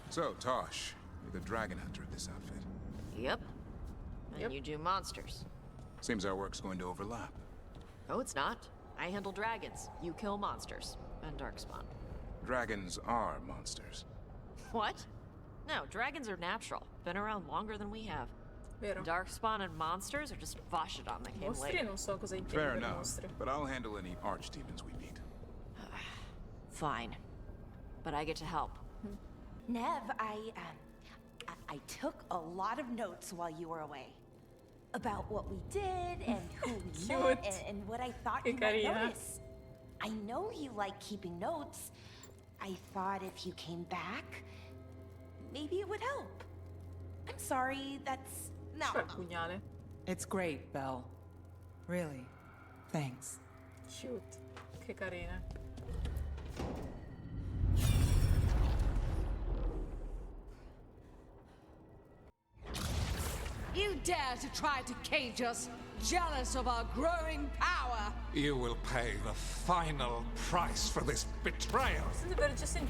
So, Tosh, you're the dragon hunter at this outfit. Yep. And you do monsters. Seems our work's going to overlap. Oh, it's not. I handle dragons. You kill monsters. And darkspawn. Dragons are monsters. What? No, dragons are natural. Been around longer than we have. Vero. Darkspawn and monsters are just Vashidon that came Mostri later. non so cosa intendi Fair per enough, mostri. but I'll handle any archdemons we meet. Fine. But I get to help. Nev, I took a lot of notes while you were away. About what we did, and who we met, and what I thought you might notice. I know you like keeping notes. I thought if you came back, maybe it would help. I'm sorry, that's... No. It's great, Belle. Really. Thanks. Shoot. Che carina. You dare to try to cage us, jealous of our growing power. You will pay the final price for this betrayal.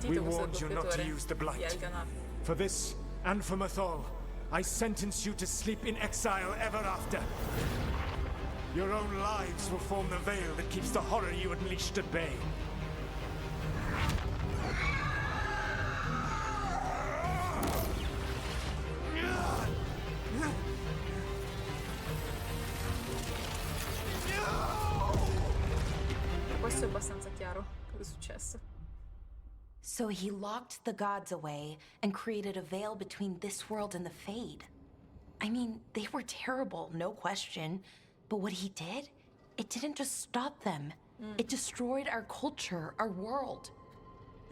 We warned you not to use the Blight. For this, and for Mythal, I sentence you to sleep in exile ever after. Your own lives will form the veil that keeps the horror you unleashed at bay. Questo è abbastanza chiaro cosa è successo. So he locked the gods away and created a veil between this world and the Fade. I mean, they were terrible, no question. But what he did, it didn't just stop them. It destroyed our culture, our world.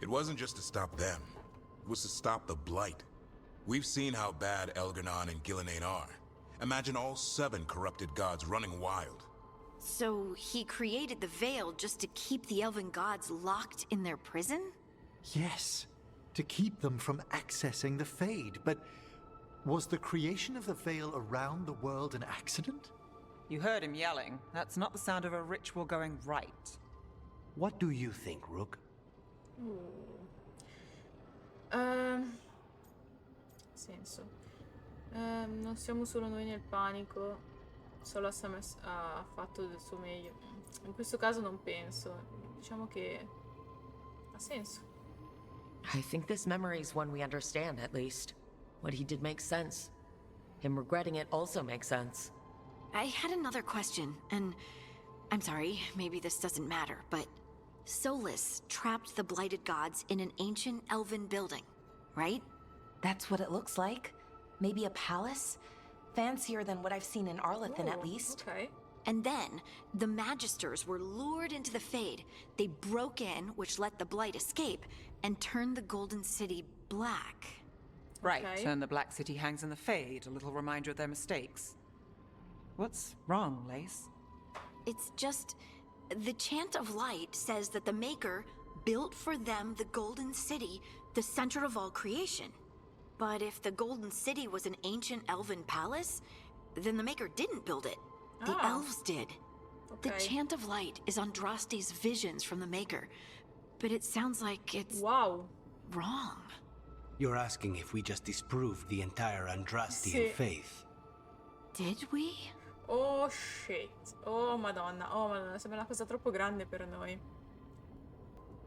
It wasn't just to stop them. It was to stop the Blight. We've seen how bad Elgar'nan and Gillenane are. Imagine all 7 corrupted gods running wild. So he created the veil just to keep the elven gods locked in their prison? Yes, to keep them from accessing the Fade. But was the creation of the veil around the world an accident? You heard him yelling. That's not the sound of a ritual going right. What do you think, Rook? Senso. Non siamo solo noi nel panico. Solas ha fatto del suo meglio. In questo caso non penso. Diciamo che ha senso. I think this memory is one we understand, at least. What he did makes sense. Him regretting it also makes sense. I had another question, and I'm sorry, maybe this doesn't matter, but Solus trapped the blighted gods in an ancient elven building, right? That's what it looks like. Maybe a palace? Fancier than what I've seen in Arlethan, at least. Okay. And then, the Magisters were lured into the Fade. They broke in, which let the Blight escape, and turned the Golden City black. Right, Okay. and the Black City hangs in the Fade, a little reminder of their mistakes. What's wrong, Lace? It's just... the Chant of Light says that the Maker built for them the Golden City, the center of all creation. But if the Golden City was an ancient elven palace, then the Maker didn't build it. The elves did. The Okay. Chant of Light is Andraste's visions from the Maker, but it sounds like it's... Wow. wrong. You're asking if we just disproved the entire Andrastian Sì. faith. Did we? Oh shit. Oh madonna. Oh madonna. Sembra una cosa troppo grande per noi.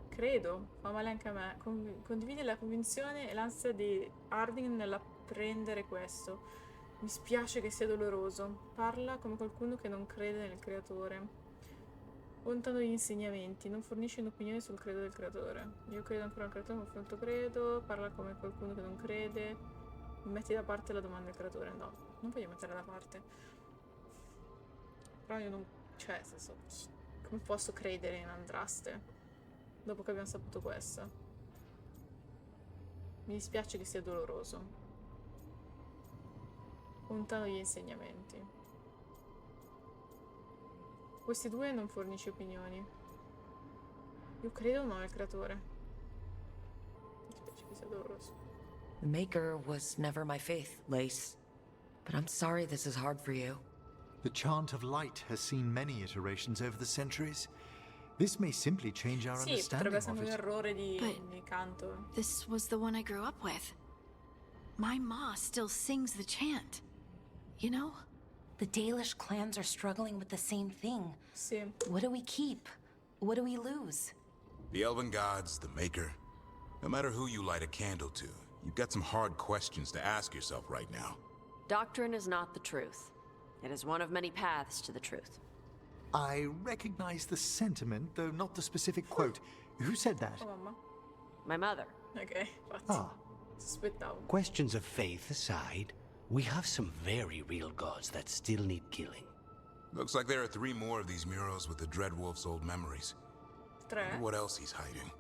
Credo. Fa male anche a me. Condivide la convinzione e l'ansia di Harding nell'apprendere questo. Mi spiace che sia doloroso. Parla come qualcuno che non crede nel creatore. Contano gli insegnamenti, non fornisce un'opinione sul credo del creatore. Io credo ancora al creatore, confronto credo. Parla come qualcuno che non crede. Metti da parte la domanda del creatore. No, non voglio mettere da parte. Però io non... cioè, nel senso... come posso credere in Andraste? Dopo che abbiamo saputo questo. Mi dispiace che sia doloroso. Contano gli insegnamenti. Questi due non fornisce opinioni. Io credo o no nel creatore. Mi dispiace che sia doloroso. The Maker was never my faith, Lace. But I'm sorry this is hard for you. The Chant of Light has seen many iterations over the centuries. This may simply change our Sì, understanding potrebbe of essere un it. errore di canto. This was the one I grew up with. My ma still sings the chant. You know? The Dalish clans are struggling with the same thing. Sì. What do we keep? What do we lose? The elven gods, the Maker. No matter who you light a candle to, you've got some hard questions to ask yourself right now. Doctrine is not the truth. It is one of many paths to the truth. I recognize the sentiment, though not the specific quote. Who said that? Oh, mamma. My mother. Ok, infatti. Ah. Sospettavo. Questions of faith aside, we have some very real gods that still need killing. Looks like there are 3 more of these murals with the Dreadwolf's old memories. 3? Wonder what else he's hiding.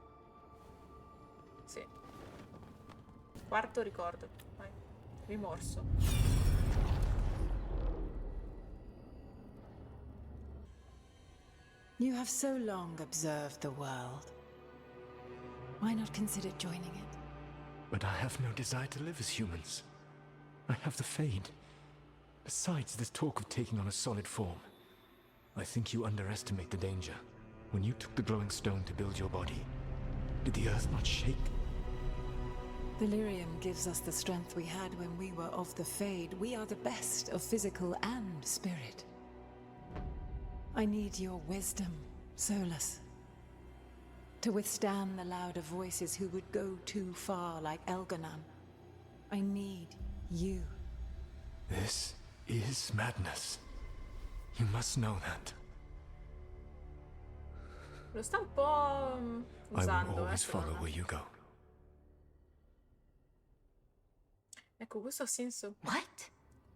Sì. Quarto ricordo. Vai. Rimorso. You have so long observed the world. Why not consider joining it? But I have no desire to live as humans. I have the Fade. Besides, this talk of taking on a solid form. I think you underestimate the danger. When you took the glowing stone to build your body, did the earth not shake? Delirium gives us the strength we had when we were of the Fade. We are the best of physical and spirit. I need your wisdom, Solus. To withstand the louder voices who would go too far like Elganon. I need you. This is madness. You must know that. Lo sta un po' I usando, will always follow secondo me. where you go. Ecco, questo ha senso. What?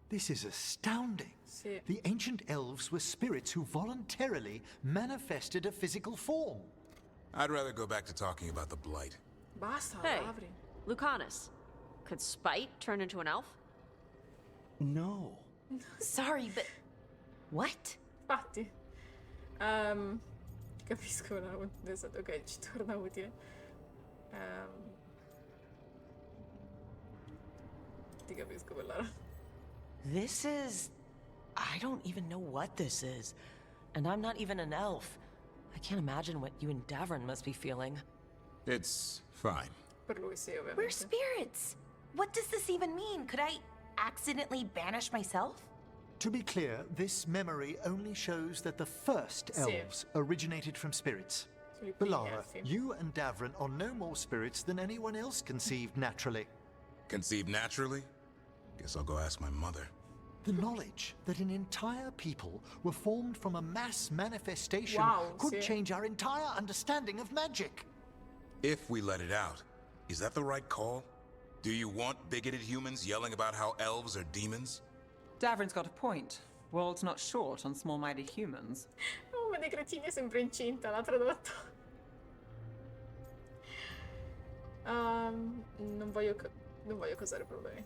This is astounding. Sì. The ancient elves were spirits who voluntarily manifested a physical form. I'd rather go back to talking about the Blight. Basta, Hey, apri. Lucanus. Could Spite turn into an elf? No. Sorry, but... What? Infatti. Capisco, no? Ok, ci torna utile. Ti capisco, Bellara. This is... I don't even know what this is. And I'm not even an elf. I can't imagine what you and Davrin must be feeling. It's fine. Per lui sì, ovviamente. We're spirits. What does this even mean? Could I accidentally banish myself? To be clear, this memory only shows that the first elves originated from spirits. Bellara, you and Davrin are no more spirits than anyone else conceived naturally. Conceived naturally? Guess I'll go ask my mother. The knowledge that an entire people were formed from a mass manifestation could change our entire understanding of magic. If we let it out, is that the right call? Do you want bigoted humans yelling about how elves are demons? Davrin's got a point. World's not short on small-minded humans. Oh, ma dei cretini è sempre incinta, l'ha tradotto. Non voglio causare problemi.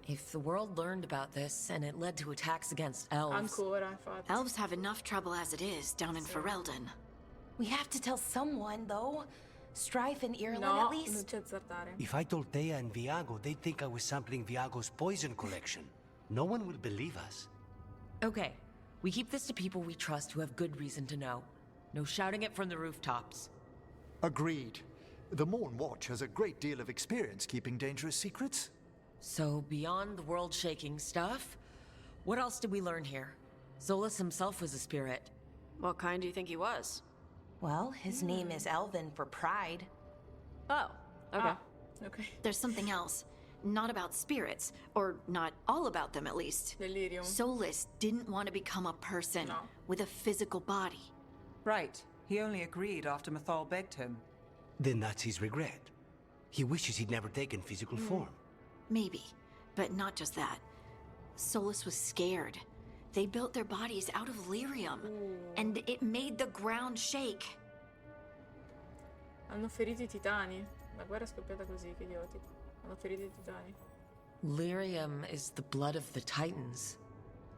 If the world learned about this and it led to attacks against elves... Ancora, infatti. Elves have enough trouble as it is down in Ferelden. We have to tell someone, though. Strife in Ireland, at least. Non ci azzardare. If I told Thea and Viago, they'd think I was sampling Viago's poison collection. No one will believe us. Okay, we keep this to people we trust who have good reason to know. No shouting it from the rooftops. Agreed. The Morn Watch has a great deal of experience keeping dangerous secrets. So, beyond the world-shaking stuff, what else did we learn here? Solus himself was a spirit. What kind do you think he was? Well, his name is Elven for pride. Oh, okay. Okay. There's something else. Not about spirits, or not all about them at least. Delirium. Solus didn't want to become a person with a physical body. Right. He only agreed after Mathal begged him. Then that's his regret. He wishes he'd never taken physical form. Maybe, but not just that. Solus was scared. They built their bodies out of lyrium, and it made the ground shake. Hanno ferito I titani. La guerra è scoppiata così, che idioti. Hanno ferito I titani. Lyrium is the blood of the Titans.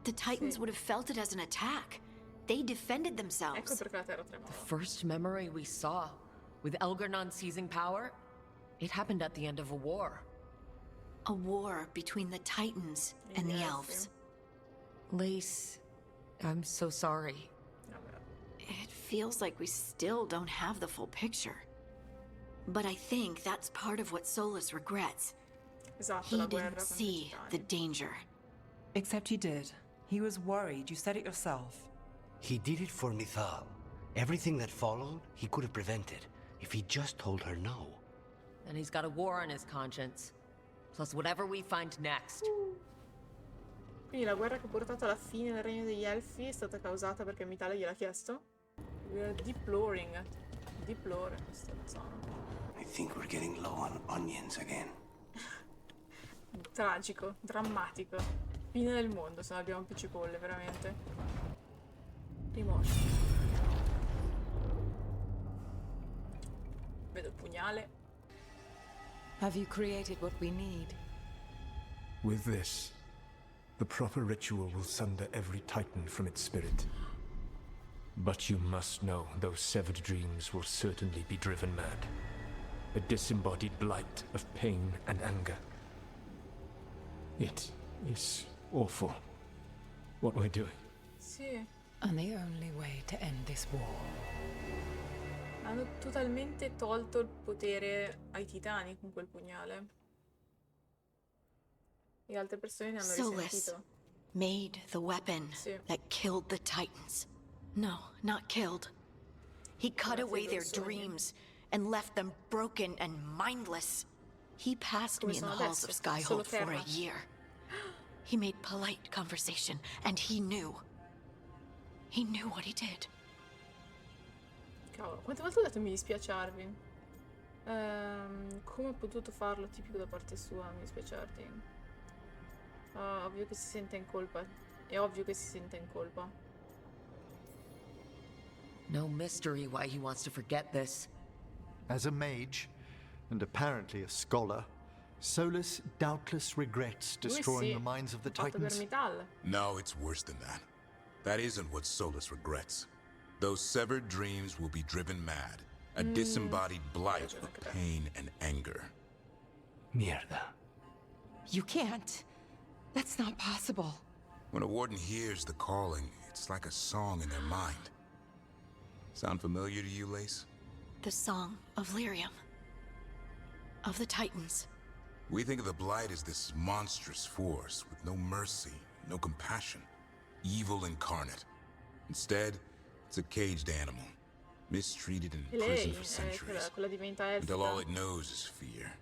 The Titans would have felt it as an attack. They defended themselves. Ecco perché la terra tremava. The first memory we saw, with Elgarnon seizing power, it happened at the end of a war. A war between the Titans and the elves. Lace, I'm so sorry. It feels like we still don't have the full picture. But I think that's part of what Solus regrets. He didn't see the danger. Except he did. He was worried. You said it yourself. He did it for Mithal. Everything that followed, he could have prevented if he just told her no. And he's got a war on his conscience. Plus whatever we find next. Quindi la guerra che ha portato alla fine del regno degli Elfi è stata causata perché Mitale gliel'ha chiesto? We are deploring. Deplore questa zona. I think we're getting low on onions again. Tragico, drammatico. Fine del mondo se non abbiamo più cipolle, veramente. Rimorso. Vedo il pugnale. Have you created what we need? With this, the proper ritual will sunder every Titan from its spirit. But you must know those severed dreams will certainly be driven mad. A disembodied blight of pain and anger. It is awful what we're doing. Sì. And the only way to end this war. Hanno totalmente tolto il potere ai titani con quel pugnale. E altre persone ne hanno risentito. Made the weapon that killed the Titans. No, not killed. He cut away their dreams and left them broken and mindless. He passed me in the halls of Skyhold for a year. He made polite conversation, and he knew. He knew what he did. Cavolo, quante volte ho detto mi dispiaciarvi? Come ho potuto farlo? Tipico da parte sua, mi dispiacerti. Ovvio che si sente in colpa. È ovvio che si sente in colpa. No mystery why he wants to forget this. As a mage, and apparently a scholar, Solus doubtless regrets destroying the minds of the Titans. No, it's worse than that. That isn't what Solus regrets. Those severed dreams will be driven mad, a disembodied blight of pain and anger. Mierda. You can't. That's not possible. When a warden hears the calling, it's like a song in their mind. Sound familiar to you, Lace? The song of Lyrium. Of the Titans. We think of the Blight as this monstrous force with no mercy, no compassion. Evil incarnate. Instead, it's a caged animal. Mistreated and imprisoned for centuries. Until all it knows is fear.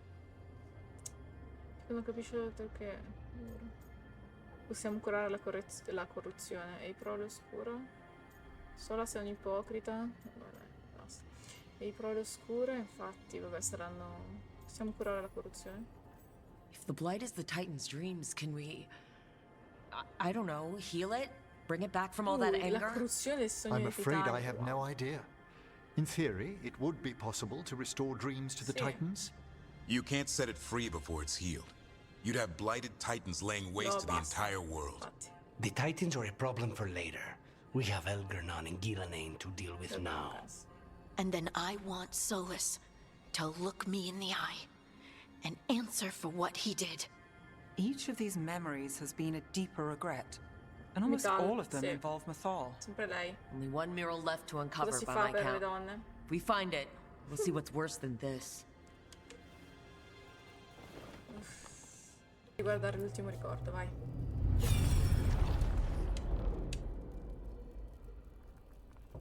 Non capisce perché. Possiamo curare la corruzione. E i prole oscura? Solo se è un ipocrita. Vabbè, basta. E i prole oscure, infatti, vabbè, saranno. Possiamo curare la corruzione? If the Blight is the Titan's dreams, can we... I don't know, heal it? Bring it back from all that anger? La corruzione è il sogno I'm dei afraid titani. I have no idea. In theory, it would be possible to restore dreams to the Titans. You can't set it free before it's healed. You'd have blighted Titans laying waste to the entire world. The Titans are a problem for later. We have Elgernon and Gillenane to deal with now. And then I want Solus to look me in the eye and answer for what he did. Each of these memories has been a deeper regret. And almost all of them involve Mythal. Sempre lei. Only one mural left to uncover Cosa si by fa my per le count. donne? If we find it, we'll see what's worse than this. Riguardare l'ultimo ricordo, vai.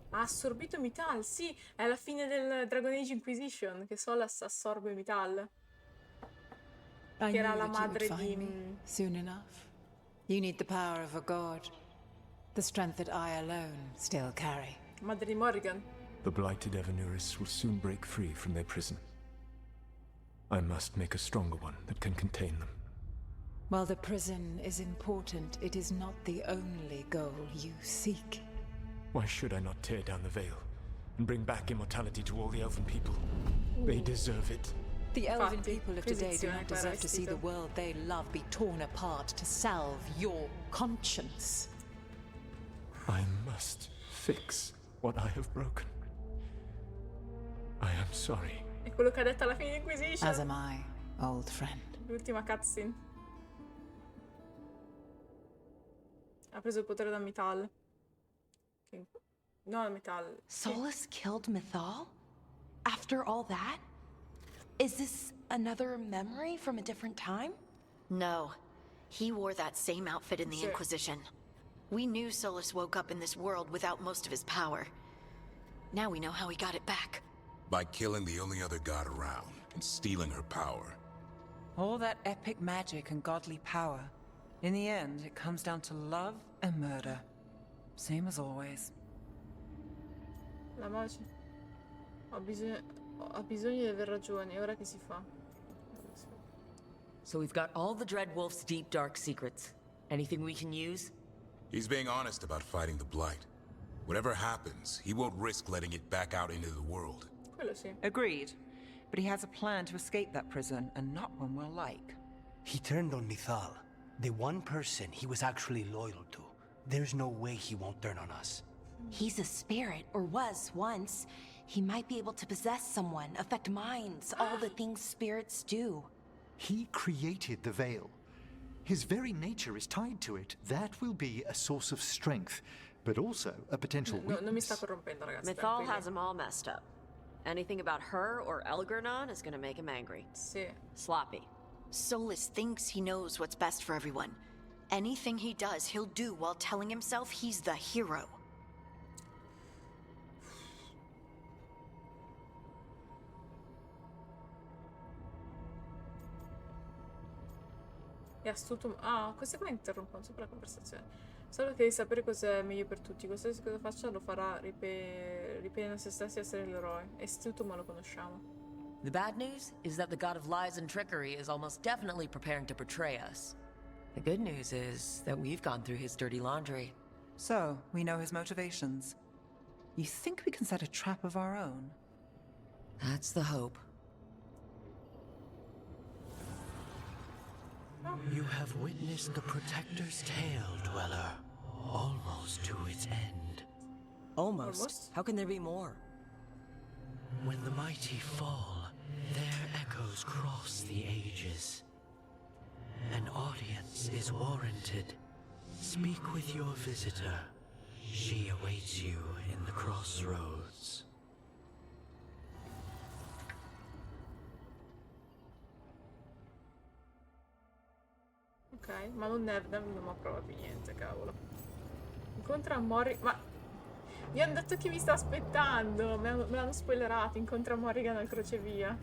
Ha assorbito Mythal, sì, è alla fine del Dragon Age Inquisition che Solas assorbe Mythal. Che era la madre di... Soon enough. You need the power of a god. The strength that I alone still carry. Madre di Morrigan. The blighted Evanuris will soon break free from their prison. I must make a stronger one that can contain them. While the prison is important, it is not the only goal you seek. Why should I not tear down the veil and bring back immortality to all the elven people? They deserve it. The elven people of today do not deserve to see the world they love be torn apart to salve your conscience. I must fix what I have broken. I am sorry. È quello che ha detto alla fine di Inquisition. As am I, old friend. L'ultima cutscene. Ha preso il potere da Mythal. No, da Mythal. Solus killed Mythal? After all that? Is this another memory from a different time? No. He wore that same outfit in the Inquisition. We knew Solus woke up in this world without most of his power. Now we know how he got it back. By killing the only other god around and stealing her power. All that epic magic and godly power. In the end, it comes down to love and murder. Same as always. La voce. Ha bisogno di aver ragione. Ora che si fa? So we've got all the Dreadwolf's deep, dark secrets. Anything we can use? He's being honest about fighting the Blight. Whatever happens, he won't risk letting it back out into the world. Quello sì. Agreed. But he has a plan to escape that prison, and not one we'll like. He turned on Mythal, the one person he was actually loyal to. There's no way he won't turn on us. He's a spirit, or was once. He might be able to possess someone, affect minds, all the things spirits do. He created the veil. His very nature is tied to it. That will be a source of strength, but also a potential weakness. Non mi sta corrompendo, ragazzi. Mythal has him all messed up. Anything about her or Elgernon is gonna make him angry. Sì. Sloppy. Solus thinks he knows what's best for everyone. Anything he does, he'll do while telling himself he's the hero. È astuto. Ah, queste qua interrompono sempre la conversazione. Solo che devi sapere cos'è meglio per tutti. Qualsiasi cosa faccia lo farà ripetendo a se stessi essere l'eroe. È astuto, ma lo conosciamo. The bad news is that the god of lies and trickery is almost definitely preparing to betray us. The good news is that we've gone through his dirty laundry. So, we know his motivations. You think we can set a trap of our own? That's the hope. You have witnessed the Protector's tale, Dweller, almost to its end. Almost. How can there be more? When the mighty fall, their echoes cross the ages. An audience is warranted. Speak with your visitor. She awaits you in the crossroads. Ok, ma non mi approva più niente, cavolo. Incontra Morrigan. Ma mi hanno detto che mi sta aspettando. Me l'hanno spoilerato. Incontra Morrigan al crocevia.